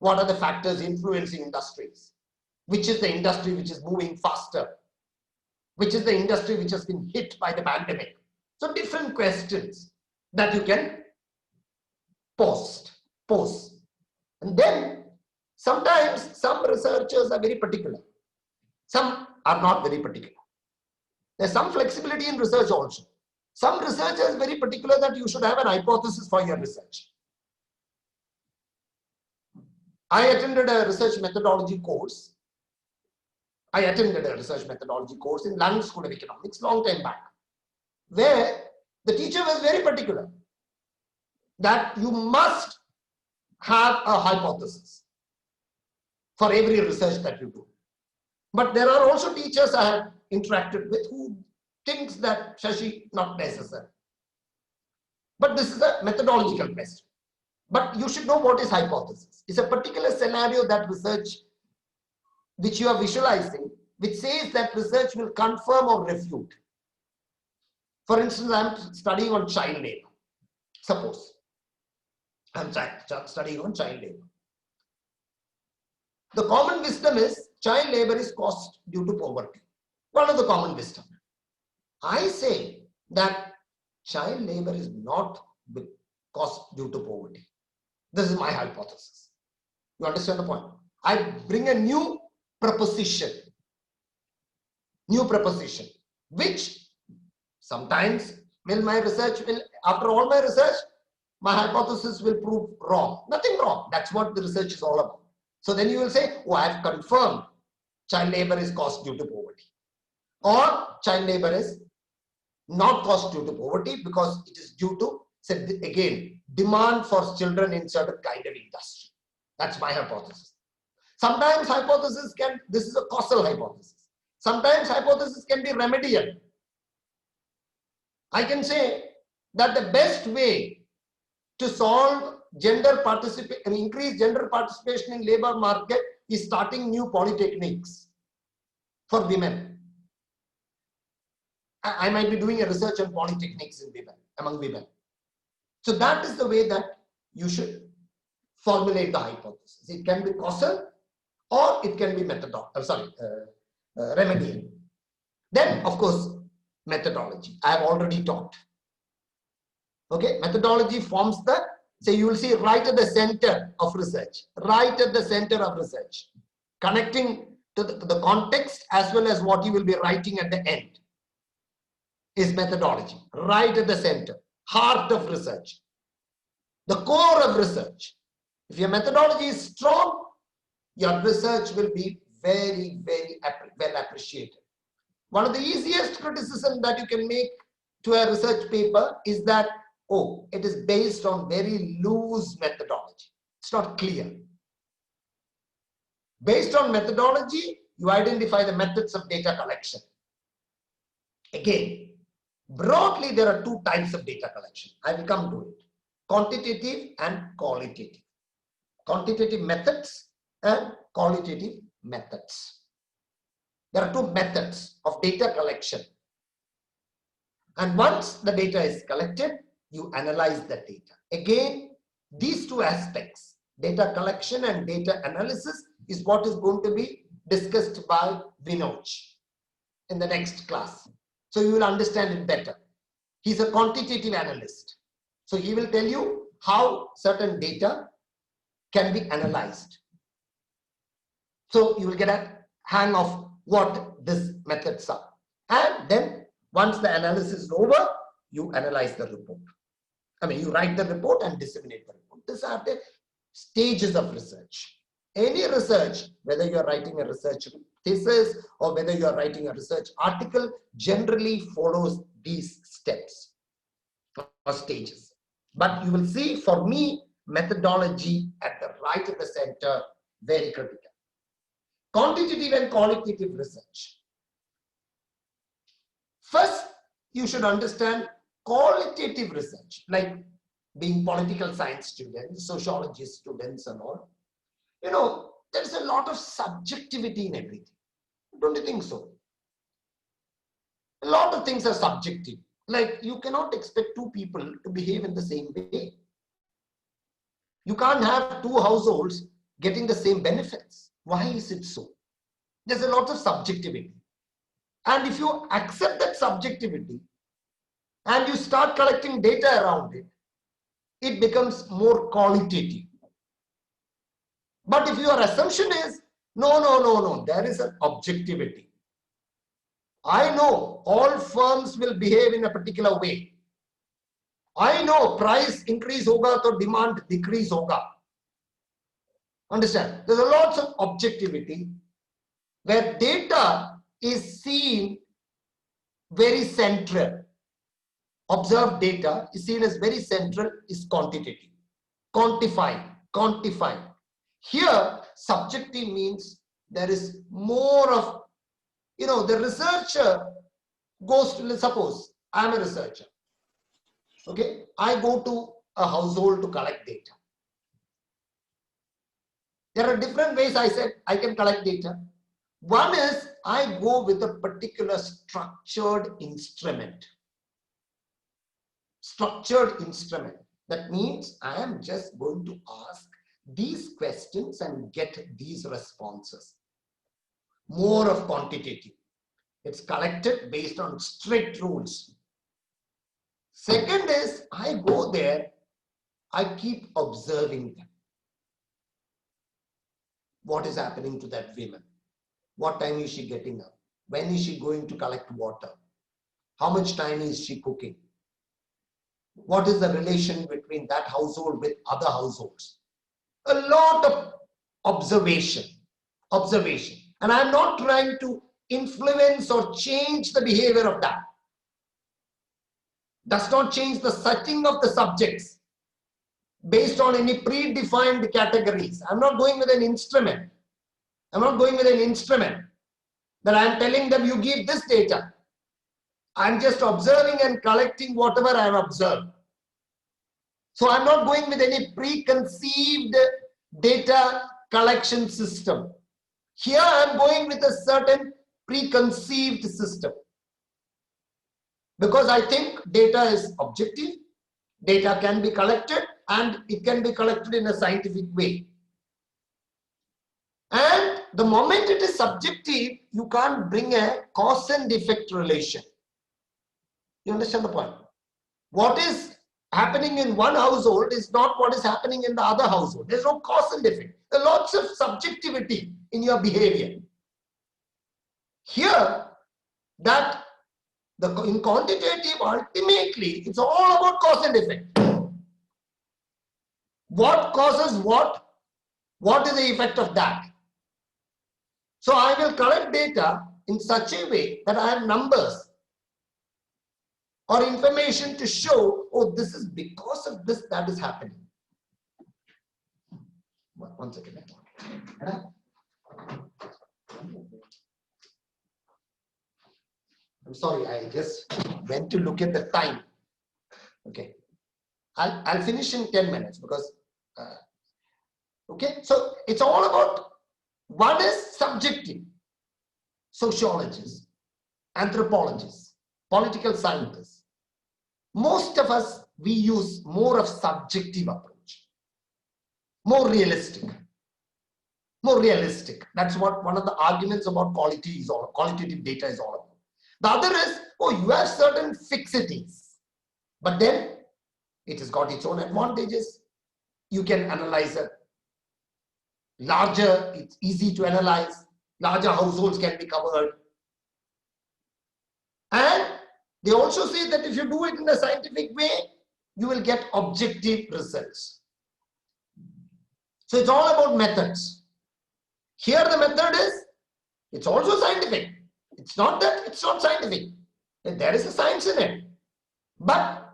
What are the factors influencing industries? Which is the industry which is moving faster? Which is the industry which has been hit by the pandemic? So different questions that you can pose. And then sometimes some researchers are very particular. Some are not very particular. There's some flexibility in research also. Some researchers are very particular that you should have an hypothesis for your research. I attended a research methodology course. In London School of Economics long time back, where the teacher was very particular that you must have a hypothesis for every research that you do. But there are also teachers I have interacted with who thinks that Shashi, not necessary. But this is a methodological question. But you should know what is hypothesis. It's a particular scenario that research which you are visualizing, which says that research will confirm or refute. For instance, I'm studying on child labor. Suppose I'm studying on child labor. The common wisdom is child labor is caused due to poverty. One of the common wisdom. I say that child labor is not caused due to poverty. This is my hypothesis. You understand the point? I bring a new proposition, which sometimes after all my research, my hypothesis will prove wrong. Nothing wrong. That's what the research is all about. So then you will say, oh, I have confirmed child labor is caused due to poverty. Or child labor is not caused due to poverty because it is due to, say again, demand for children in certain kind of industry. That's my hypothesis. Sometimes this is a causal hypothesis. Sometimes hypothesis can be remedial. I can say that the best way to solve increase gender participation in labor market is starting new polytechnics for women. I might be doing a research on polytechnics in women, among women. So that is the way that you should formulate the hypothesis. It can be causal or it can be remedial. Then, of course, methodology. I have already talked. Okay, methodology forms you will see right at the center of research, connecting to the context as well as what you will be writing at the end is methodology, right at the center, heart of research, the core of research. If your methodology is strong, your research will be very, very well appreciated. One of the easiest criticism that you can make to a research paper is that, oh, it is based on very loose methodology. It's not clear. Based on methodology, you identify the methods of data collection. Again, broadly, there are two types of data collection. I will come to it. Quantitative and qualitative. Quantitative methods and qualitative methods. There are two methods of data collection. And once the data is collected, you analyze the data. Again, these two aspects, data collection and data analysis, is what is going to be discussed by Vinoj in the next class. So you will understand it better. He's a quantitative analyst. So he will tell you how certain data can be analyzed. So you will get a hang of what these methods are. And then once the analysis is over, you analyze the report. You write the report and disseminate the report. These are the stages of research. Any research, whether you are writing a research thesis or whether you are writing a research article, generally follows these steps or stages. But you will see, for me, methodology at the right of the center, very critical. Quantitative and qualitative research. First, you should understand qualitative research, like being political science students, sociology students and all. There's a lot of subjectivity in everything. Don't you think so? A lot of things are subjective. Like, you cannot expect two people to behave in the same way. You can't have two households getting the same benefits. Why is it so? There's a lot of subjectivity. And if you accept that subjectivity and you start collecting data around it, it becomes more qualitative. But if your assumption is, no, there is an objectivity. I know all firms will behave in a particular way. I know price increase hoga to demand decrease hoga. Understand? There's a lot of objectivity where data is seen very central. Observed data is seen as very central, is quantitative. Quantifying. Here, subjective means there is more of, the researcher goes to, suppose I'm a researcher. Okay, I go to a household to collect data. There are different ways I said I can collect data. One is I go with a particular structured instrument. That means I am just going to ask these questions and get these responses. More of quantitative. It's collected based on strict rules. Second is, I go there, I keep observing them. What is happening to that woman? What time is she getting up? When is she going to collect water? How much time is she cooking? What is the relation between that household with other households? A lot of observation. And I'm not trying to influence or change the behavior of that. Does not change the setting of the subjects based on any predefined categories. I'm not going with an instrument. That I'm telling them, you give this data. I'm just observing and collecting whatever I have observed. So I'm not going with any preconceived data collection system. Here I'm going with a certain preconceived system. Because I think data is objective, data can be collected, and it can be collected in a scientific way. And the moment it is subjective, you can't bring a cause and effect relation. You understand the point? What is happening in one household is not what is happening in the other household. There's no cause and effect. There are lots of subjectivity in your behavior. Here, in quantitative, ultimately, it's all about cause and effect. What causes what? What is the effect of that? So I will collect data in such a way that I have numbers or information to show, oh, this is because of this that is happening. One second. I'm sorry, I just went to look at the time. Okay. I'll finish in 10 minutes because, okay. So it's all about, one is subjective, sociologists, anthropologists, political scientists. Most of us, we use more of subjective approach, more realistic. That's what one of the arguments about qualitative data is all about. The other is, oh, you have certain fixities, but then it has got its own advantages. You can analyze it larger, it's easy to analyze, larger households can be covered. And they also say that if you do it in a scientific way, you will get objective results. So it's all about methods. Here the method is, it's also scientific. It's not that it's not scientific. There is a science in it. But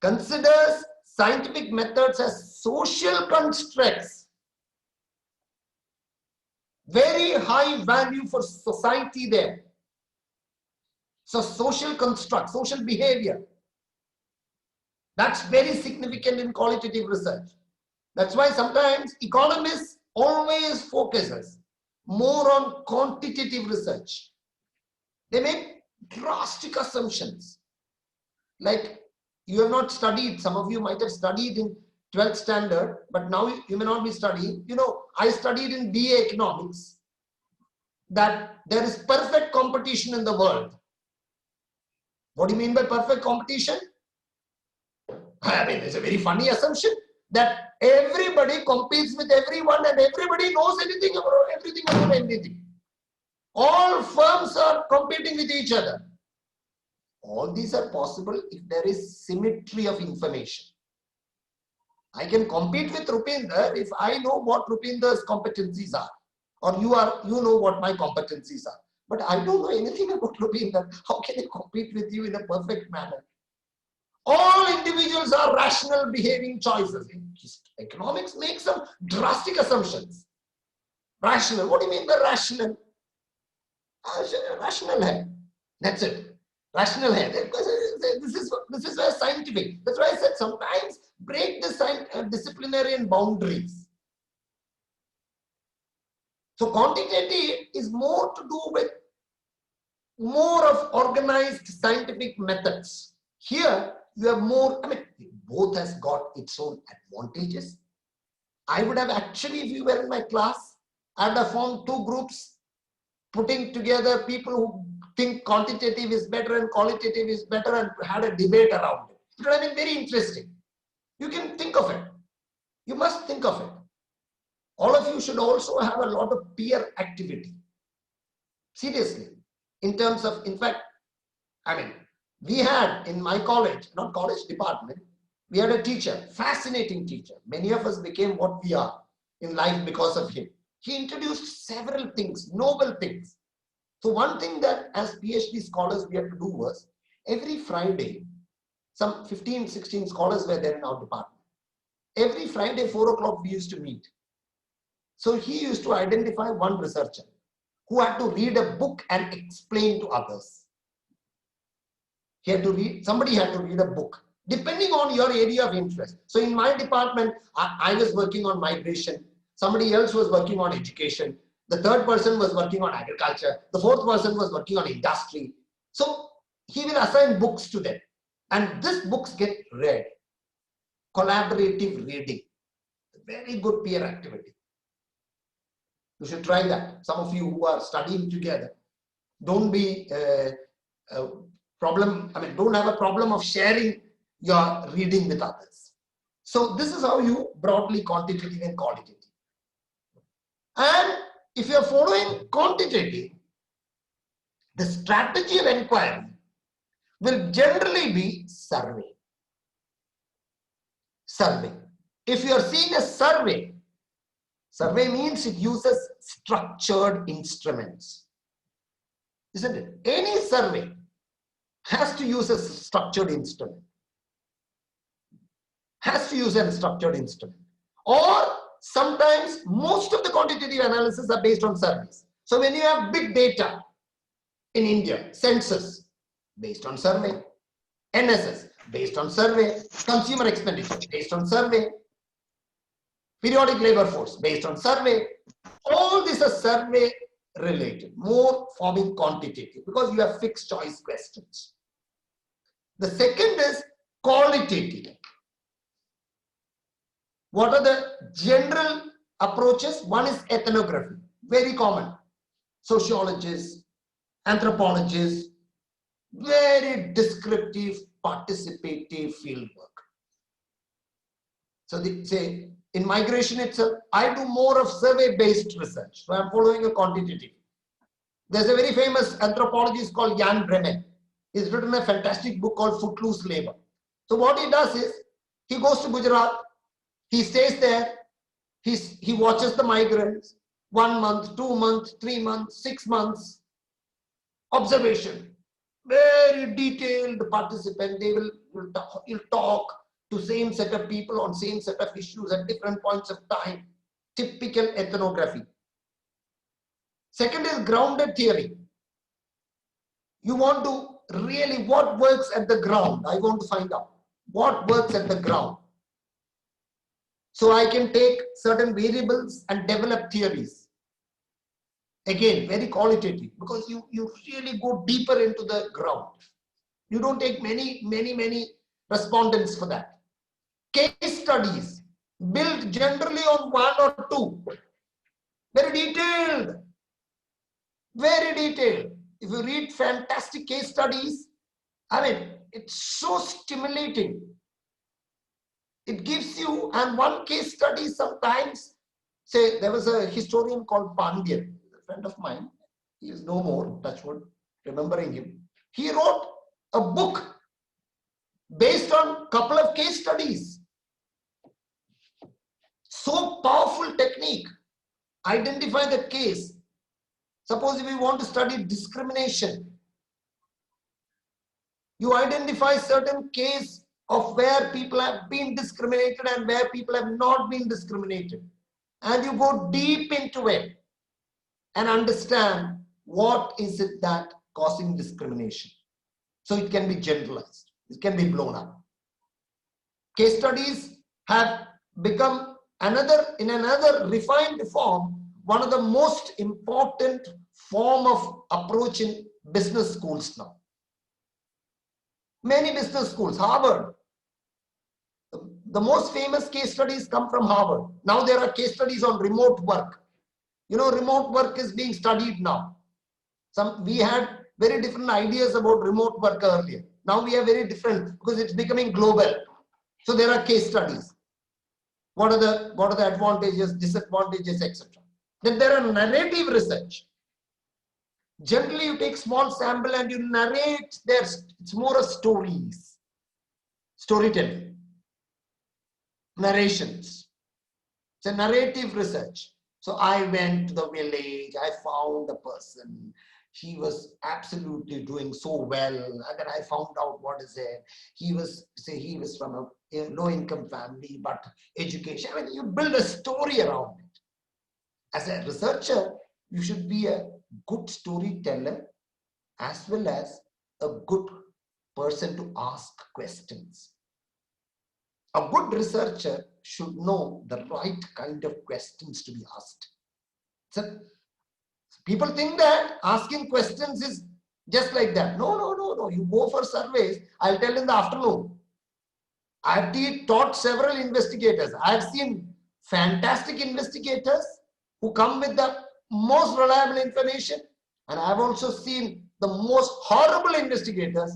considers scientific methods as social constructs. Very high value for society there. So social construct, social behavior. That's very significant in qualitative research. That's why sometimes economists always focuses more on quantitative research. They make drastic assumptions. Like you have not studied, some of you might have studied in 12th standard, but now you may not be studying. You know, I studied in BA economics that there is perfect competition in the world. What do you mean by perfect competition? I mean, it's a very funny assumption that everybody competes with everyone and everybody knows everything about anything. All firms are competing with each other. All these are possible if there is symmetry of information. I can compete with Rupinder if I know what Rupinder's competencies are, or you know what my competencies are. But I don't know anything about Rupinder. How can I compete with you in a perfect manner? All individuals are rational behaving choices. Economics makes some drastic assumptions. Rational. What do you mean by rational? Rational hai. That's it. Rational hai. This is where scientific. That's why I said sometimes break the disciplinarian boundaries. So quantitative is more to do with more of organized scientific methods. Here you have more, I mean, both has got its own advantages. I would have actually, if you were in my class, I would have formed two groups, putting together people who think quantitative is better and qualitative is better and had a debate around it. It would have been very interesting. You can think of it. You must think of it. All of you should also have a lot of peer activity. Seriously. In terms of, in fact, we had in my college, not college department, we had a teacher, fascinating teacher. Many of us became what we are in life because of him. He introduced several things, noble things. So one thing that as PhD scholars we had to do was, every Friday, some 15, 16 scholars were there in our department. Every Friday, 4 o'clock, we used to meet. So he used to identify one researcher who had to read a book and explain to others. He had to read, somebody had to read a book, depending on your area of interest. So in my department, I was working on migration. Somebody else was working on education. The third person was working on agriculture. The fourth person was working on industry. So he will assign books to them. And these books get read. Collaborative reading. Very good peer activity. You should try that. Some of you who are studying together, don't be don't have a problem of sharing your reading with others. So this is how you broadly quantitative and qualitative. And if you are following quantitative, the strategy of inquiry will generally be survey. Survey. If you are seeing a survey, survey means it uses structured instruments. Isn't it? Any survey has to use a structured instrument. Has to use a structured instrument. Or sometimes most of the quantitative analysis are based on surveys. So when you have big data in India, census, based on survey, NSS, based on survey, consumer expenditure, based on survey, periodic labor force, based on survey, all these are survey related, more forming quantitative because you have fixed choice questions. The second is qualitative. What are the general approaches? One is ethnography, very common. Sociologists, anthropologists, very descriptive, participative field work. So they say, in migration itself, I do more of survey-based research. So I'm following a quantitative. There's a very famous anthropologist called Jan Bremen. He's written a fantastic book called Footloose Labor. So what he does is, he goes to Gujarat, he stays there, he watches the migrants, 1 month, 2 months, 3 months, 6 months, observation, very detailed participant, he'll talk to same set of people on same set of issues at different points of time, typical ethnography. Second is grounded theory. You want to really, what works at the ground? I want to find out what works at the ground. So I can take certain variables and develop theories. Again, very qualitative because you really go deeper into the ground. You don't take many respondents for that. Case studies built generally on 1 or 2. Very detailed. Very detailed. If you read fantastic case studies, it's so stimulating. It gives you, and one case study sometimes, say there was a historian called Pandya, a friend of mine, he is no more, touch wood, remembering him. He wrote a book based on a couple of case studies. So powerful technique. Identify the case. Suppose if you want to study discrimination, you identify certain case of where people have been discriminated and where people have not been discriminated. And you go deep into it and understand what is it that causing discrimination. So it can be generalized. It can be blown up. Case studies have become in another refined form, one of the most important form of approach in business schools now. Many business schools, Harvard, the most famous case studies come from Harvard. Now there are case studies on remote work. You know, remote work is being studied now. We had very different ideas about remote work earlier. Now we are very different because it's becoming global. So there are case studies. What are the advantages, disadvantages, etc. Then there are narrative research. Generally, you take small sample and you narrate there. It's more of stories, storytelling, narrations. It's a narrative research. So I went to the village, I found the person. He was absolutely doing so well, and then I found out what is it. He was from a low-income family, but education. I mean, you build a story around it. As a researcher, you should be a good storyteller as well as a good person to ask questions. A good researcher should know the right kind of questions to be asked. So people think that asking questions is just like that. No. You go for surveys. I'll tell in the afternoon. I've taught several investigators. I've seen fantastic investigators who come with the most reliable information. And I've also seen the most horrible investigators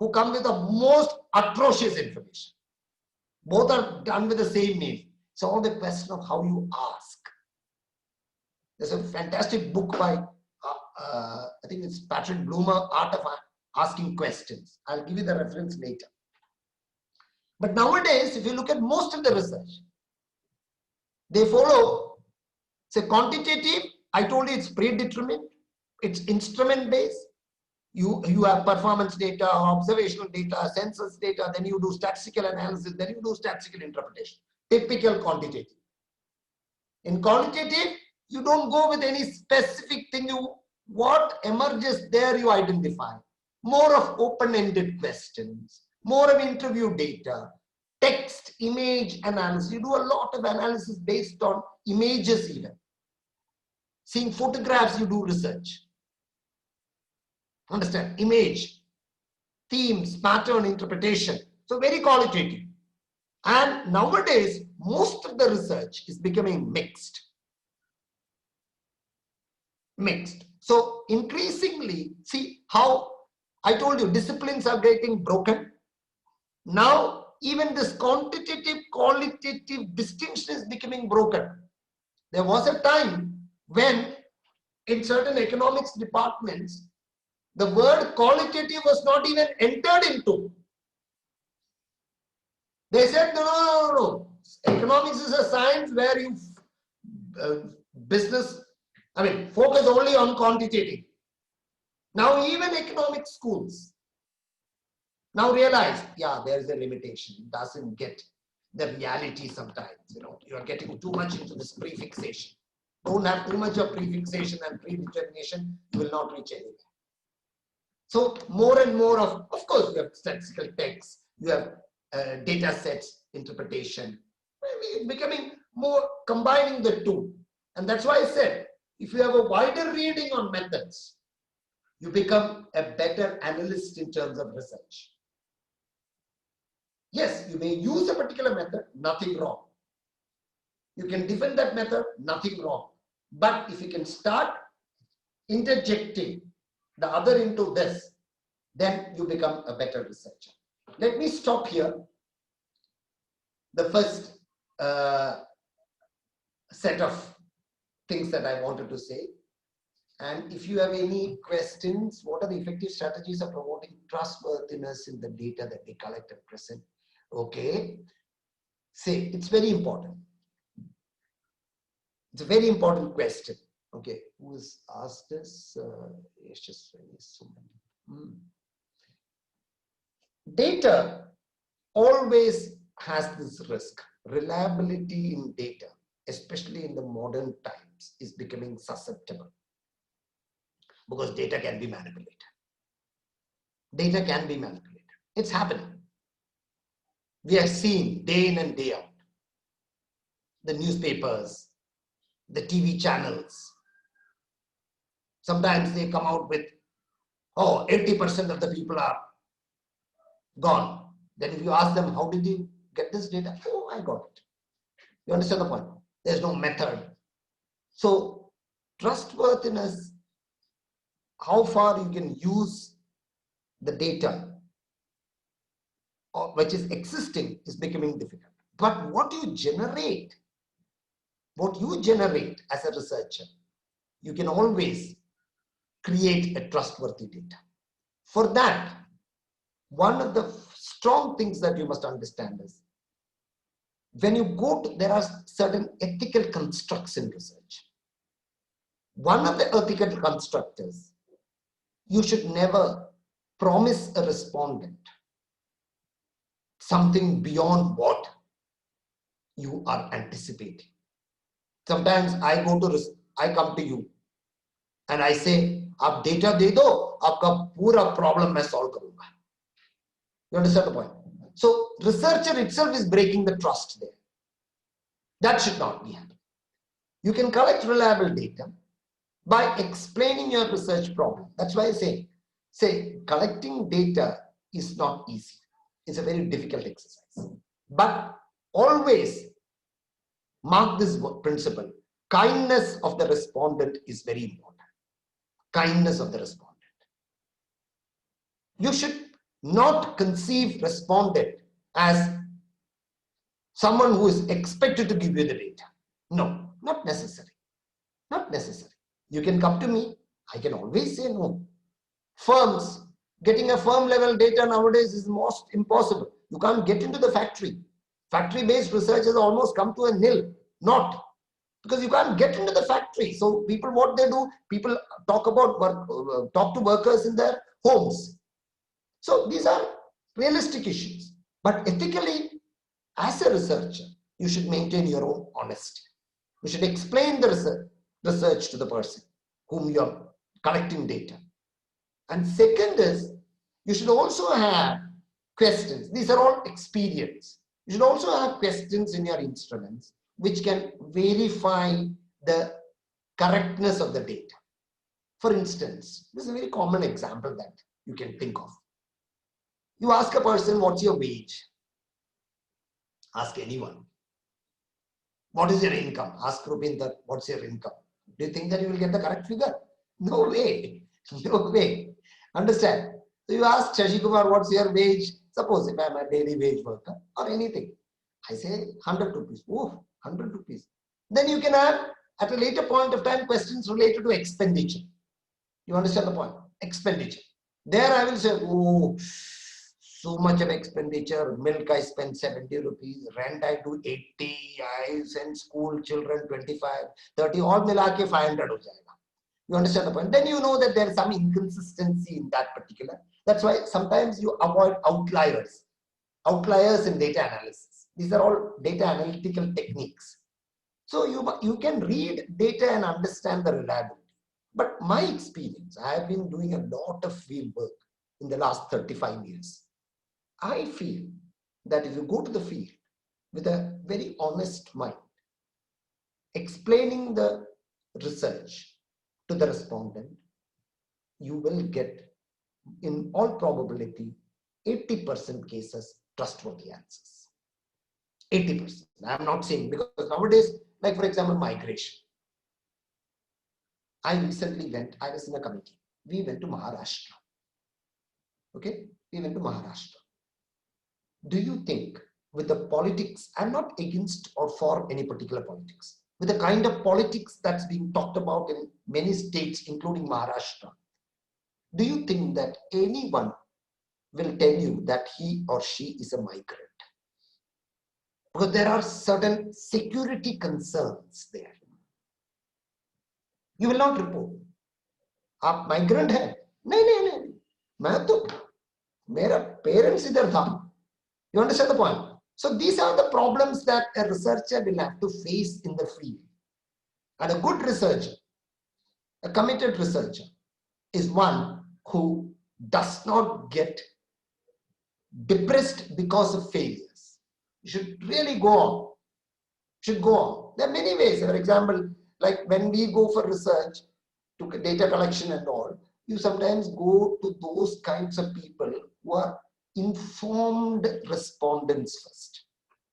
who come with the most atrocious information. Both are done with the same name. It's all the question of how you ask. There's a fantastic book by, I think it's Patrick Bloomer, Art of Asking Questions. I'll give you the reference later. But nowadays, if you look at most of the research, they follow, say, quantitative. I told you it's predetermined. It's instrument-based. You have performance data, observational data, census data, then you do statistical analysis, then you do statistical interpretation. Typical quantitative. In qualitative, you don't go with any specific thing. What emerges there you identify. More of open-ended questions, more of interview data, text, image analysis. You do a lot of analysis based on images even. Seeing photographs, you do research. Understand? Image, themes, pattern interpretation. So very qualitative. And nowadays, most of the research is becoming mixed. So increasingly, see how I told you disciplines are getting broken. Now, even this quantitative, qualitative distinction is becoming broken. There was a time when in certain economics departments, the word qualitative was not even entered into. They said, no. Economics is a science where you focus only on quantitative. Now even economic schools now realize, yeah, there is a limitation. It doesn't get the reality sometimes. You are getting too much into this prefixation. Don't have too much of prefixation and predetermination. You will not reach anywhere. So more and more of course, you have statistical text, you have data sets, interpretation. It's becoming more combining the two. And that's why I said, if you have a wider reading on methods, you become a better analyst in terms of research. Yes, you may use a particular method, nothing wrong. You can defend that method, nothing wrong. But if you can start interjecting the other into this, then you become a better researcher. Let me stop here. The first set of things that I wanted to say. And if you have any questions, what are the effective strategies of promoting trustworthiness in the data that we collect at present? Okay. Say, it's very important. It's a very important question. Okay, who has asked this? It's just so many. Data always has this risk. Reliability in data, especially in the modern times, is becoming susceptible because data can be manipulated. Data can be manipulated. It's happening. We are seeing day in and day out. The newspapers, the TV channels. Sometimes they come out with, 80% of the people are gone. Then if you ask them, how did you get this data? Oh, I got it. You understand the point? There's no method. So trustworthiness how far you can use the data which is existing is becoming difficult. But what you generate as a researcher, you can always create a trustworthy data. For that, one of the strong things that you must understand is when you go to, there are certain ethical constructs in research. One of the ethical constructs is you should never promise a respondent something beyond what you are anticipating. Sometimes I come to you and I say, "Aap data de do, aapka pura problem main solve karunga." You understand the point? So researcher itself is breaking the trust there. That should not be happening. You can collect reliable data by explaining your research problem. That's why I say collecting data is not easy. It's a very difficult exercise. But always mark this principle. Kindness of the respondent is very important. Kindness of the respondent. You should not conceive respondent as someone who is expected to give you the data. No, not necessary. Not necessary. You can come to me. I can always say no. Firms, getting a firm level data nowadays is most impossible. You can't get into the factory. Factory-based research has almost come to a nil. Not. Because you can't get into the factory. So people, what they do, people talk to workers in their homes. So these are realistic issues. But ethically, as a researcher, you should maintain your own honesty. You should explain the research to the person whom you are collecting data. And second is, you should also have questions. These are all experience. You should also have questions in your instruments which can verify the correctness of the data. For instance, this is a very common example that you can think of. You ask a person, what's your wage? Ask anyone. What is your income? Ask Rupinder, what's your income? Do you think that you will get the correct figure? No way. No way. Understand? So you ask Shashi Kumar, what's your wage? Suppose if I am a daily wage worker or anything. I say 100 rupees. Oh, 100 rupees. Then you can add at a later point of time questions related to expenditure. You understand the point? Expenditure. There I will say, oh, so much of expenditure. Milk I spend 70 rupees. Rent I do 80. I send school children 25, 30. All mila ke 500 ho jayega. You understand the point? Then you know that there is some inconsistency in that particular. That's why sometimes you avoid outliers. Outliers in data analysis. These are all data analytical techniques. So you can read data and understand the reliability. But my experience, I have been doing a lot of field work in the last 35 years. I feel that if you go to the field with a very honest mind, explaining the research to the respondent, you will get, in all probability, 80% cases trustworthy answers. 80%. I'm not saying, because nowadays, like for example, migration. I was in a committee. We went to Maharashtra. Okay? We went to Maharashtra. Do you think with the politics, I'm not against or for any particular politics, with the kind of politics that's being talked about in many states, including Maharashtra, do you think that anyone will tell you that he or she is a migrant? Because there are certain security concerns there. You will not report. आप migrant है? नहीं, मैं तो मेरा parents इधर था. You understand the point? So these are the problems that a researcher will have to face in the field. And a good researcher, a committed researcher, is one who does not get depressed because of failures. You should really go on. Should go on. There are many ways. For example, like when we go for research, to data collection and all, you sometimes go to those kinds of people who are informed respondents first.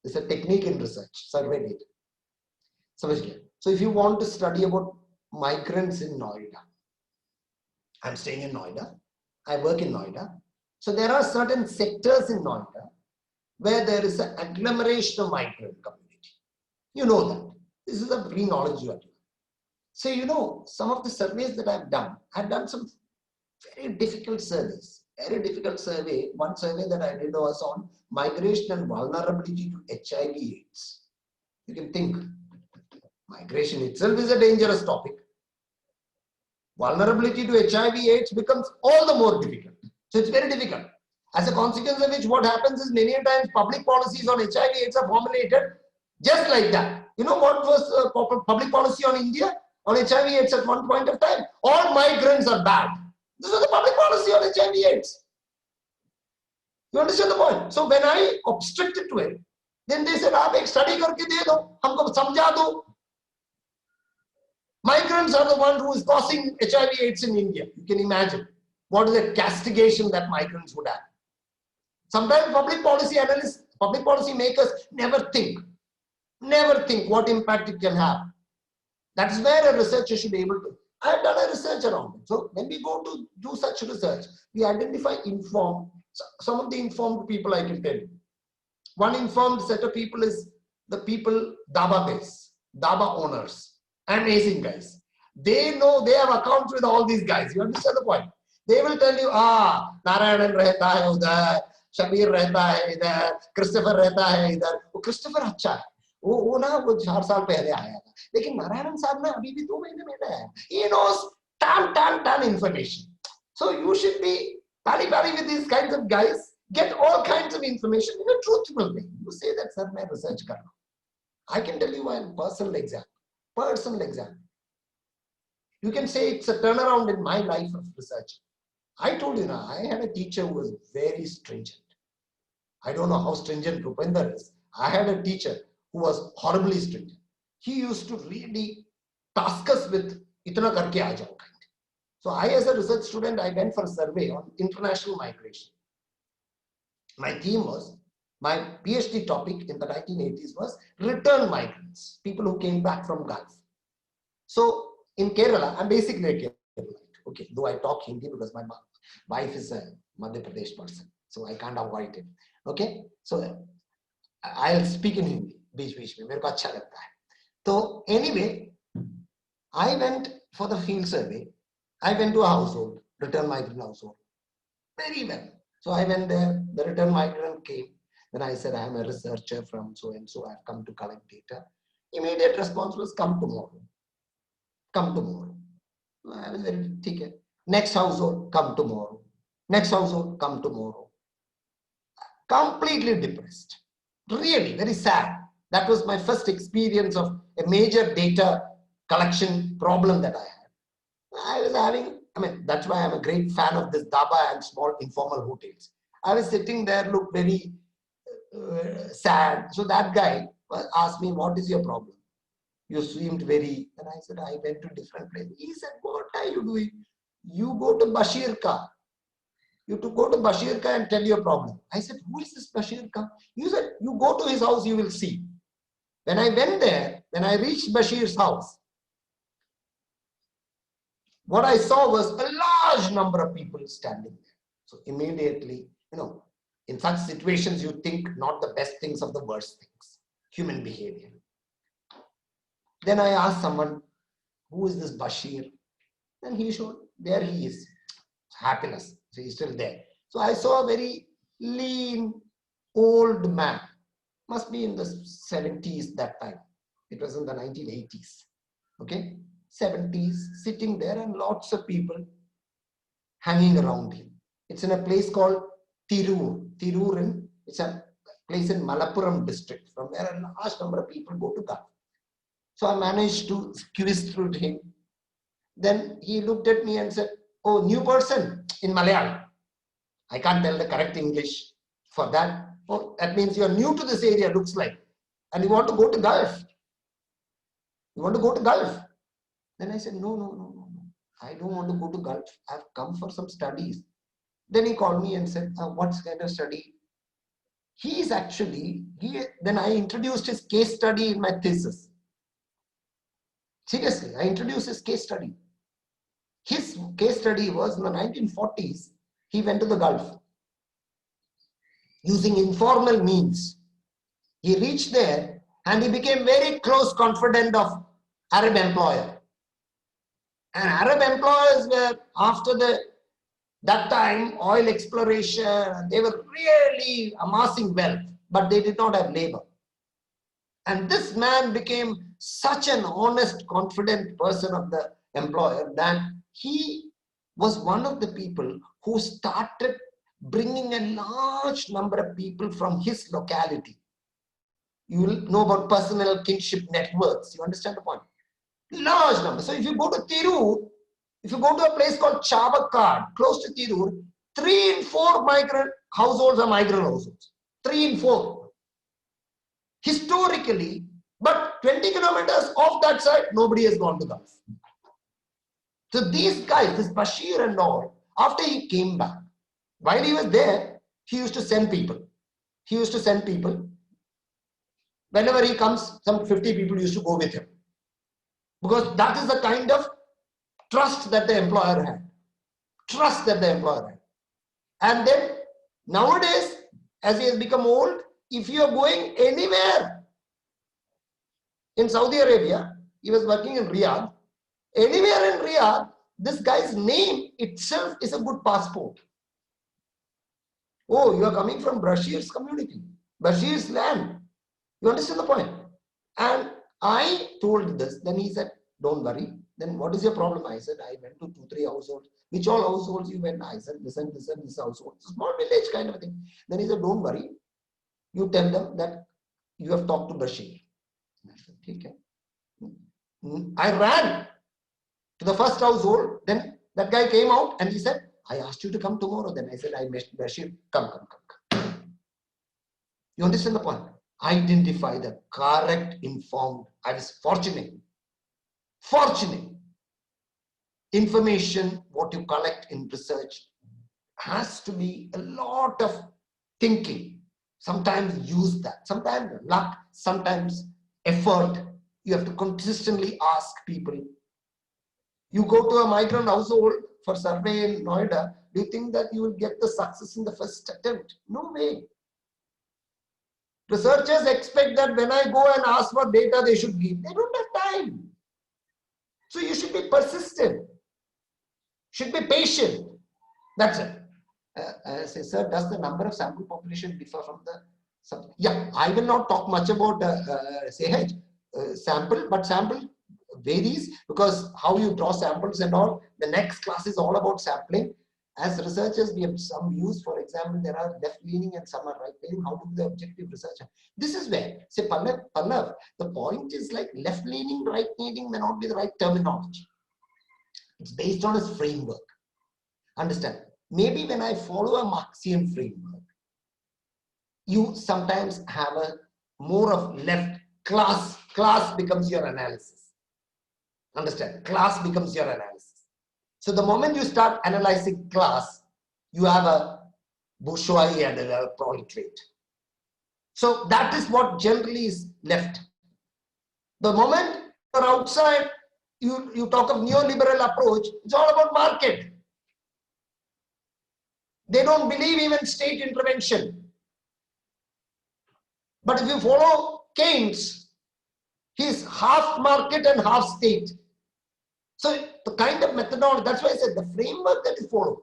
It's a technique in research, survey data. So if you want to study about migrants in Noida, I'm staying in Noida. I work in Noida. So there are certain sectors in Noida where there is an agglomeration of migrant community. You know that. This is a free knowledge you have. So, you know, some of the surveys that I've done some very difficult surveys. Very difficult survey. One survey that I did was on migration and vulnerability to HIV/AIDS. You can think, migration itself is a dangerous topic. Vulnerability to HIV/AIDS becomes all the more difficult. So it's very difficult. As a consequence of which, what happens is many times public policies on HIV/AIDS are formulated just like that. You know what was public policy on India? On HIV/AIDS at one point of time? All migrants are bad. This was the public policy on HIV/AIDS. You understand the point? So when I obstructed to it, then they said, "आप एक study करके दे दो, हमको समझा दो." Migrants are the one who is causing HIV/AIDS in India. You can imagine what is the castigation that migrants would have. Sometimes public policy analysts, public policy makers never think what impact it can have. That's where a researcher should be able to. I have done a research around it. So when we go to do such research, we identify some of the informed people I can tell you. One informed set of people is the people, Daba base, Daba owners. Amazing guys. They know, they have accounts with all these guys. You understand the point? They will tell you, Narayanan rehta hai udhar, Shabir rehta hai idhar, Christopher rehta hai idhar. वो Christopher अच्छा है. वो ना वो 4 साल पहले आया था. लेकिन नारायणन साहब ना अभी भी 2 महीने में आया. He knows ton information. So you should be pally with these kinds of guys. Get all kinds of information in a truthful way. You say that, sir, मैं research कर रहा हूँ. I can tell you one personal example. You can say it's a turnaround in my life of research. I told you now, I had a teacher who was very stringent. I don't know how stringent Rupinder is. I had a teacher who was horribly stringent. He used to really task us with itna karke aa jao kind. So I, as a research student, I went for a survey on international migration. My theme was, my PhD topic in the 1980s was return migrants, people who came back from Gulf. So in Kerala, I'm basically a Kerala. Okay, though I talk Hindi because my wife is a Madhya Pradesh person, so I can't avoid it. Okay, so I'll speak in Hindi. बीच में मेरे को अच्छा लगता है. So anyway, I went for the field survey. I went to a household, return migrant household. Very well. So I went there. The return migrant came. Then I said, I am a researcher from so and so. I've come to collect data. Immediate response was, come tomorrow. Come tomorrow. I was very thick. Next household, come tomorrow. Next household, come tomorrow. Completely depressed. Really, very sad. That was my first experience of a major data collection problem that I had. I was having, that's why I'm a great fan of this Daba and small informal hotels. I was sitting there, looked very sad. So that guy asked me, what is your problem? You seemed very, and I said, I went to different places. He said, what are you doing? You go to Bashir Ka. You to go to Bashir Ka and tell your problem. I said, who is this Bashir Ka? You said, you go to his house, you will see. When I went there, when I reached Bashir's house, what I saw was a large number of people standing there. So immediately, in such situations, you think not the best things of the worst things, human behavior. Then I asked someone, who is this Bashir? And he showed, there he is. Happiness. So he's still there. So I saw a very lean, old man. Must be in the 70s that time. It was in the 1980s. Okay? 70s, sitting there and lots of people hanging around him. It's in a place called Tirur. It's a place in Malappuram district, from where a large number of people go to Gulf. So I managed to squeeze through him. Then he looked at me and said, oh, new person, in Malayalam. I can't tell the correct English for that. Oh, that means you're new to this area, looks like. And you want to go to Gulf. You want to go to Gulf. Then I said, no. I don't want to go to Gulf. I've come for some studies. Then he called me and said, what kind of study? Then I introduced his case study in my thesis. Seriously, I introduced his case study. His case study was in the 1940s, he went to the Gulf using informal means. He reached there and he became very close confidant of Arab employer. And Arab employers were, after that time, oil exploration, they were really amassing wealth, but they did not have labor. And this man became such an honest, confident person of the employer that he was one of the people who started bringing a large number of people from his locality. You will know about personal kinship networks. You understand the point? Large number. So if you go to Tirur, if you go to a place called Chabakad, close to Tirur, 3 in 4 migrant households are migrant households. 3 in 4. Historically, but 20 kilometers off that side, nobody has gone to Gulf. So these guys, this Bashir and all, after he came back, while he was there, he used to send people. He used to send people. Whenever he comes, some 50 people used to go with him. Because that is the kind of trust that the employer had. Trust that the employer had. And then, nowadays, as he has become old, if you are going anywhere in Saudi Arabia, he was working in Riyadh, anywhere in Riyadh, this guy's name itself is a good passport. Oh, you are coming from Bashir's community, Bashir's land. You understand the point? And I told this, then he said, don't worry. Then what is your problem? I said, I went to 2-3 households. Which all households you went? I said, this and this and this household. It's a small village kind of a thing. Then he said, don't worry. You tell them that you have talked to Bashir. And I said, okay. I ran to the first household. Then that guy came out and he said, I asked you to come tomorrow. Then I said, I met Bashir. Come. You understand the point? Identify the correct, informed. I was fortunate. Information, what you collect in research, has to be a lot of thinking. Sometimes use that. Sometimes luck, sometimes effort. You have to consistently ask people. You go to a migrant household for survey in Noida, do you think that you will get the success in the first attempt? No way. Researchers expect that when I go and ask for data, they should give. They don't have time. So you should be persistent. Should be patient. That's it. I say, sir, does the number of sample population differ from the... Yeah, I will not talk much about sample, but sample varies because how you draw samples and all. The next class is all about sampling. As researchers, we have some views. For example, there are left-leaning and some are right-leaning. How to do the objective research? This is where, say, Pallav, the point is like left-leaning, right-leaning may not be the right terminology. It's based on its framework. Understand? Maybe when I follow a Marxian framework, you sometimes have a more of left. Class becomes your analysis. Understand? Class becomes your analysis. So the moment you start analyzing class, you have a bourgeoisie and a proletariat. So that is what generally is left. The moment you're outside, you talk of neoliberal approach, it's all about market. They don't believe even state intervention. But if you follow Keynes, he's half market and half state. So the kind of methodology, that's why I said the framework that is followed,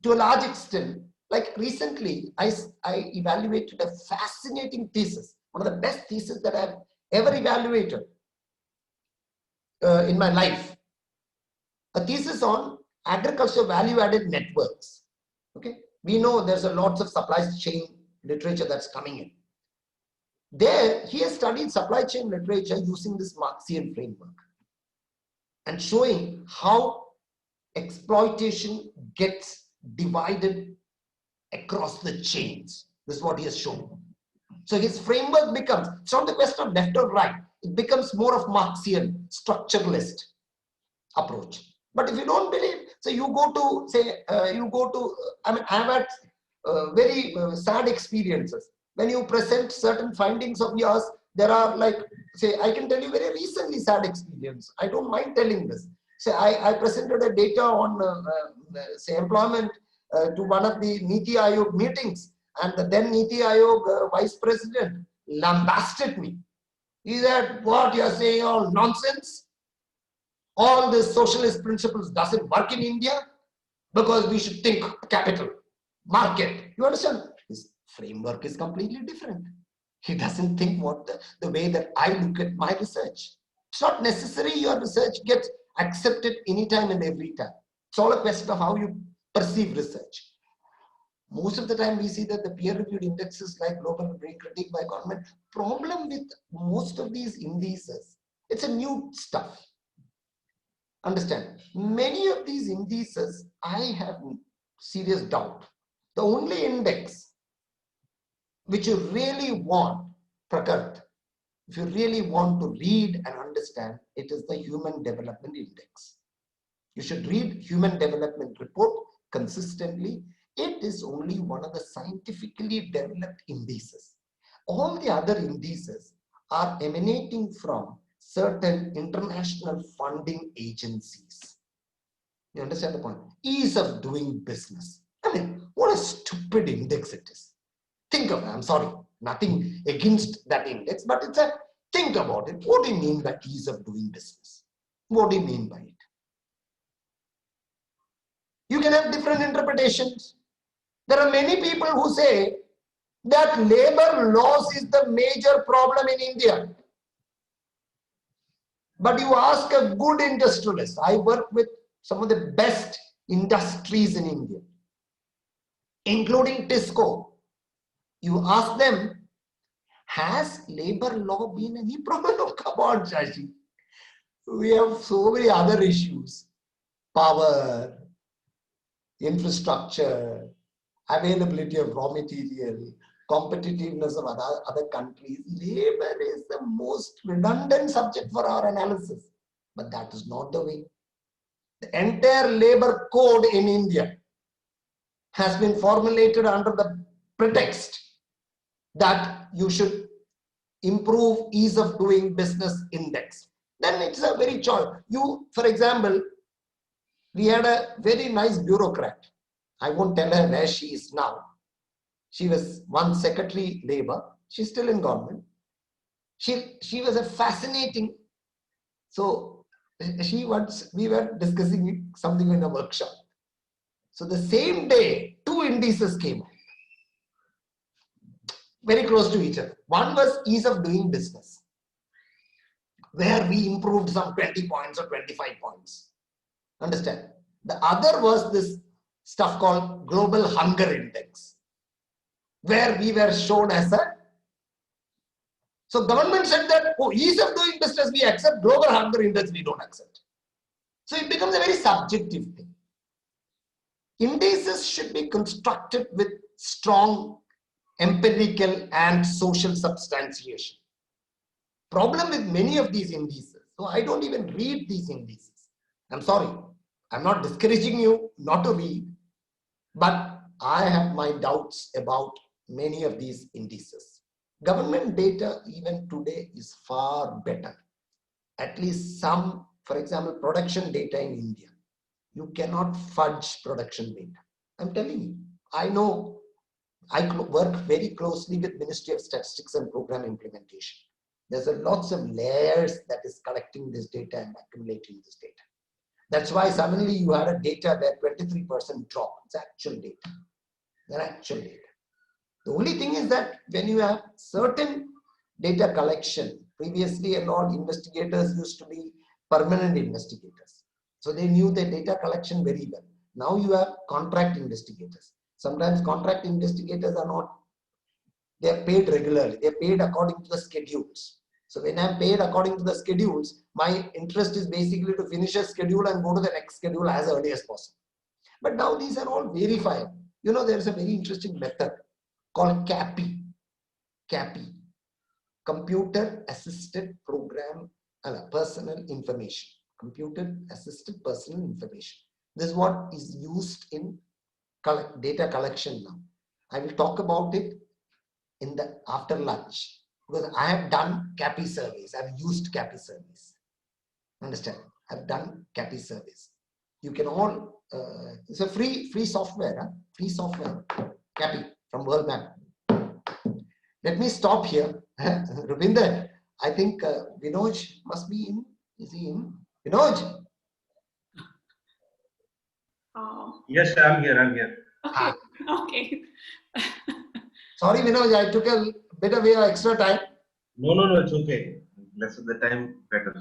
to a large extent, like recently, I evaluated a fascinating thesis, one of the best theses that I've ever evaluated in my life. A thesis on agriculture value-added networks. Okay, we know there's a lots of supply chain literature that's coming in. There, he has studied supply chain literature using this Marxian framework and showing how exploitation gets divided across the chains. This is what he has shown. So his framework becomes, it's not the question of left or right, it becomes more of Marxian structuralist approach. But if you don't believe, so you go to, say, I mean, I have had very sad experiences. When you present certain findings of yours, there are like, say, I can tell you very recently sad experience. I don't mind telling this. Say, I presented a data on say employment to one of the Niti Aayog meetings, and the then Niti Aayog vice president lambasted me. He said, what you're saying all nonsense? All these socialist principles doesn't work in India because we should think capital, market. You understand? His framework is completely different. He doesn't think what the way that I look at my research. It's not necessary your research gets accepted anytime and every time. It's all a question of how you perceive research. Most of the time we see that the peer-reviewed indexes like global critique by government, problem with most of these indices, it's a new stuff. Understand? Many of these indices, I have serious doubt. The only index which you really want, Prakart, if you really want to read and understand, it is the Human Development Index. You should read Human Development Report consistently. It is only one of the scientifically developed indices. All the other indices are emanating from certain international funding agencies. You understand the point? Ease of doing business. I mean, what a stupid index it is. Think of it. I'm sorry, nothing against that index, but it's a think about it. What do you mean by ease of doing business? What do you mean by it? You can have different interpretations. There are many people who say that labor laws is the major problem in India. But you ask a good industrialist, I work with some of the best industries in India, including Tisco. You ask them, has labor law been any problem? Oh, come on, Shashi. We have so many other issues. Power, infrastructure, availability of raw material, competitiveness of other countries. Labor is the most redundant subject for our analysis. But that is not the way. The entire labor code in India has been formulated under the pretext that you should improve ease of doing business index. Then it's a very choice. You, for example, we had a very nice bureaucrat. I won't tell her where she is now. She was one secretary labor. She's still in government. She was a fascinating. So we were discussing something in a workshop. So the same day, two indices came out. Very close to each other. One was ease of doing business, where we improved some 20 points or 25 points. Understand? The other was this stuff called Global Hunger Index, where we were shown as a. So government said that, oh, ease of doing business we accept, Global Hunger Index we don't accept. So it becomes a very subjective thing. Indices should be constructed with strong empirical and social substantiation. Problem with many of these indices, so I don't even read these indices. I'm sorry, I'm not discouraging you not to read, but I have my doubts about many of these indices. Government data even today is far better. At least some, for example, production data in India. You cannot fudge production data. I'm telling you, I know. I work very closely with Ministry of Statistics and Program Implementation. There's lots of layers that is collecting this data and accumulating this data. That's why suddenly you had a data where 23% drop. It's actual data. They're actual data. The only thing is that when you have certain data collection, previously and all investigators used to be permanent investigators. So they knew the data collection very well. Now you have contract investigators. Sometimes contract investigators are not, they are paid regularly. They are paid according to the schedules. So when I'm paid according to the schedules, my interest is basically to finish a schedule and go to the next schedule as early as possible. But now these are all verified. You know, there's a very interesting method called CAPI. CAPI, Computer Assisted Program Personal Information. Computer Assisted Personal Information. This is what is used in data collection now. I will talk about it in the after lunch because I have done CAPI surveys. I've used CAPI surveys. Understand? I've done CAPI surveys. You can all, it's a free software, huh? Free software, CAPI from World Bank. Let me stop here. Rupinder, I think Vinod must be in. Is he in? Vinod? Yes, I'm here. Okay. Okay. Sorry, Vinod, I took a bit of your extra time. No, it's okay. Less of the time, better.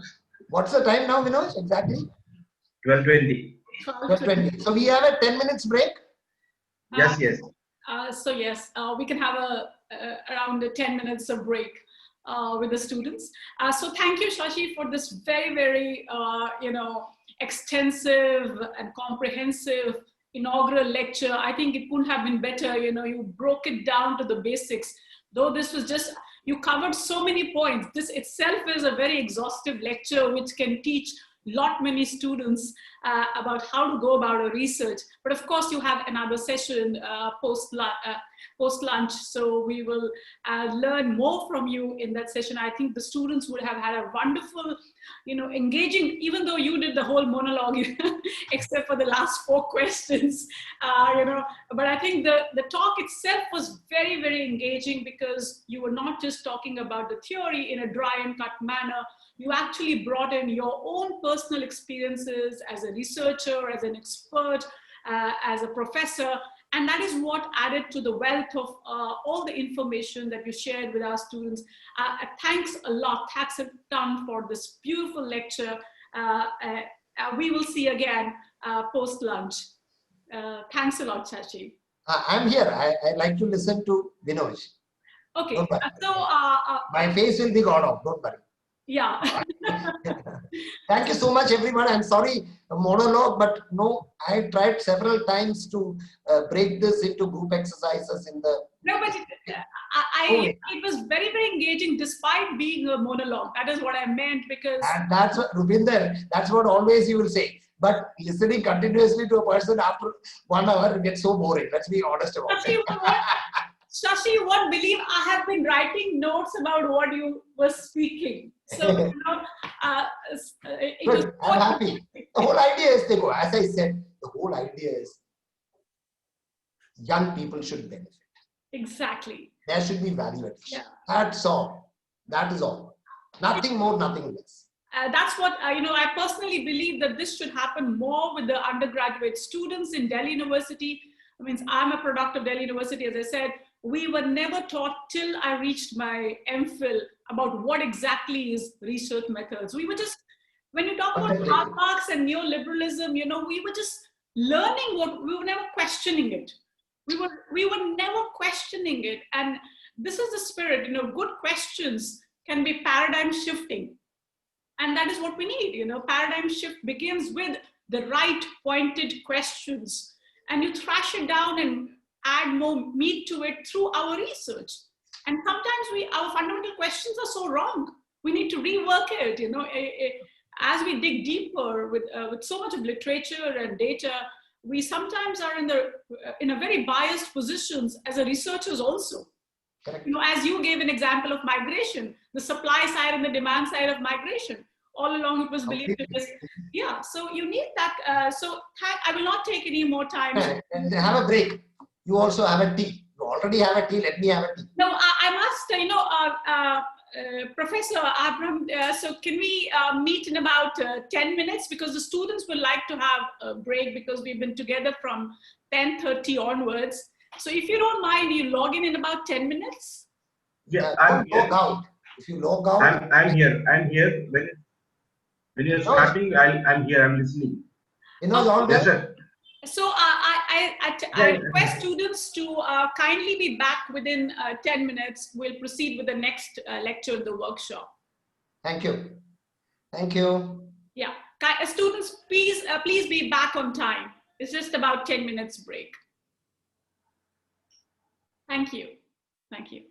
What's the time now, Vinod? Exactly? 12:20. 12:20. So we have a 10 minutes break. Yes. So yes, we can have around 10 minutes of break with the students. So thank you, Shashi, for this very, very, extensive and comprehensive inaugural lecture. I think it couldn't have been better. You broke it down to the basics. Though this was just, you covered so many points. This itself is a very exhaustive lecture which can teach many students about how to go about a research. But of course, you have another session post lunch, so we will learn more from you in that session. I think the students would have had a wonderful, engaging, even though you did the whole monologue, except for the last 4 questions, but I think the talk itself was very, very engaging because you were not just talking about the theory in a dry and cut manner. You actually brought in your own personal experiences as a researcher, as an expert, as a professor, and that is what added to the wealth of all the information that you shared with our students. Thanks a lot. Thanks a ton for this beautiful lecture. We will see again post-lunch. Thanks a lot, Shashi. I'm here. I like to listen to Vinod. Okay. So my face will be gone off. Don't worry. Yeah. Thank you so much, everyone. I'm sorry, a monologue, but no, I tried several times to break this into group exercises in the. No, but it was very, very engaging despite being a monologue. That is what I meant, because. And that's what, Rupinder, that's what always you will say. But listening continuously to a person after 1 hour gets so boring. Let's be honest about it. Shashi, you won't believe I have been writing notes about what you were speaking. So, it was I'm happy. The whole idea is, as I said, the whole idea is young people should benefit. Exactly. There should be value addition. Yeah. That's all. That is all. Nothing more, nothing less. That's what, I personally believe that this should happen more with the undergraduate students in Delhi University. I mean, I'm a product of Delhi University, as I said. We were never taught till I reached my MPhil about what exactly is research methods. We were just, when you talk about Karl Marx and neoliberalism, we were just learning we were never questioning it. We were never questioning it. And this is the spirit, good questions can be paradigm shifting. And that is what we need, paradigm shift begins with the right pointed questions. And you thrash it down and add more meat to it through our research. And sometimes our fundamental questions are so wrong. We need to rework it, as we dig deeper with so much of literature and data, we sometimes are in a very biased positions as a researchers also. Correct. As you gave an example of migration, the supply side and the demand side of migration. All along it was believed to this. Yeah, so you need that. I will not take any more time. And have a break. You also have a tea. You already have a tea. Let me have a tea. No, I must, Professor Abram, so can we meet in about 10 minutes? Because the students would like to have a break because we've been together from 10:30 onwards. So if you don't mind, you log in about 10 minutes? Yeah, I'm here. Log out. If you log out. I'm here. When you're starting, I'm here. I'm listening. All Yes, there? sir. So I request students to kindly be back within 10 minutes. We'll proceed with the next lecture in the workshop. Thank you. Thank you. Yeah, students, please be back on time. It's just about 10 minutes break. Thank you. Thank you.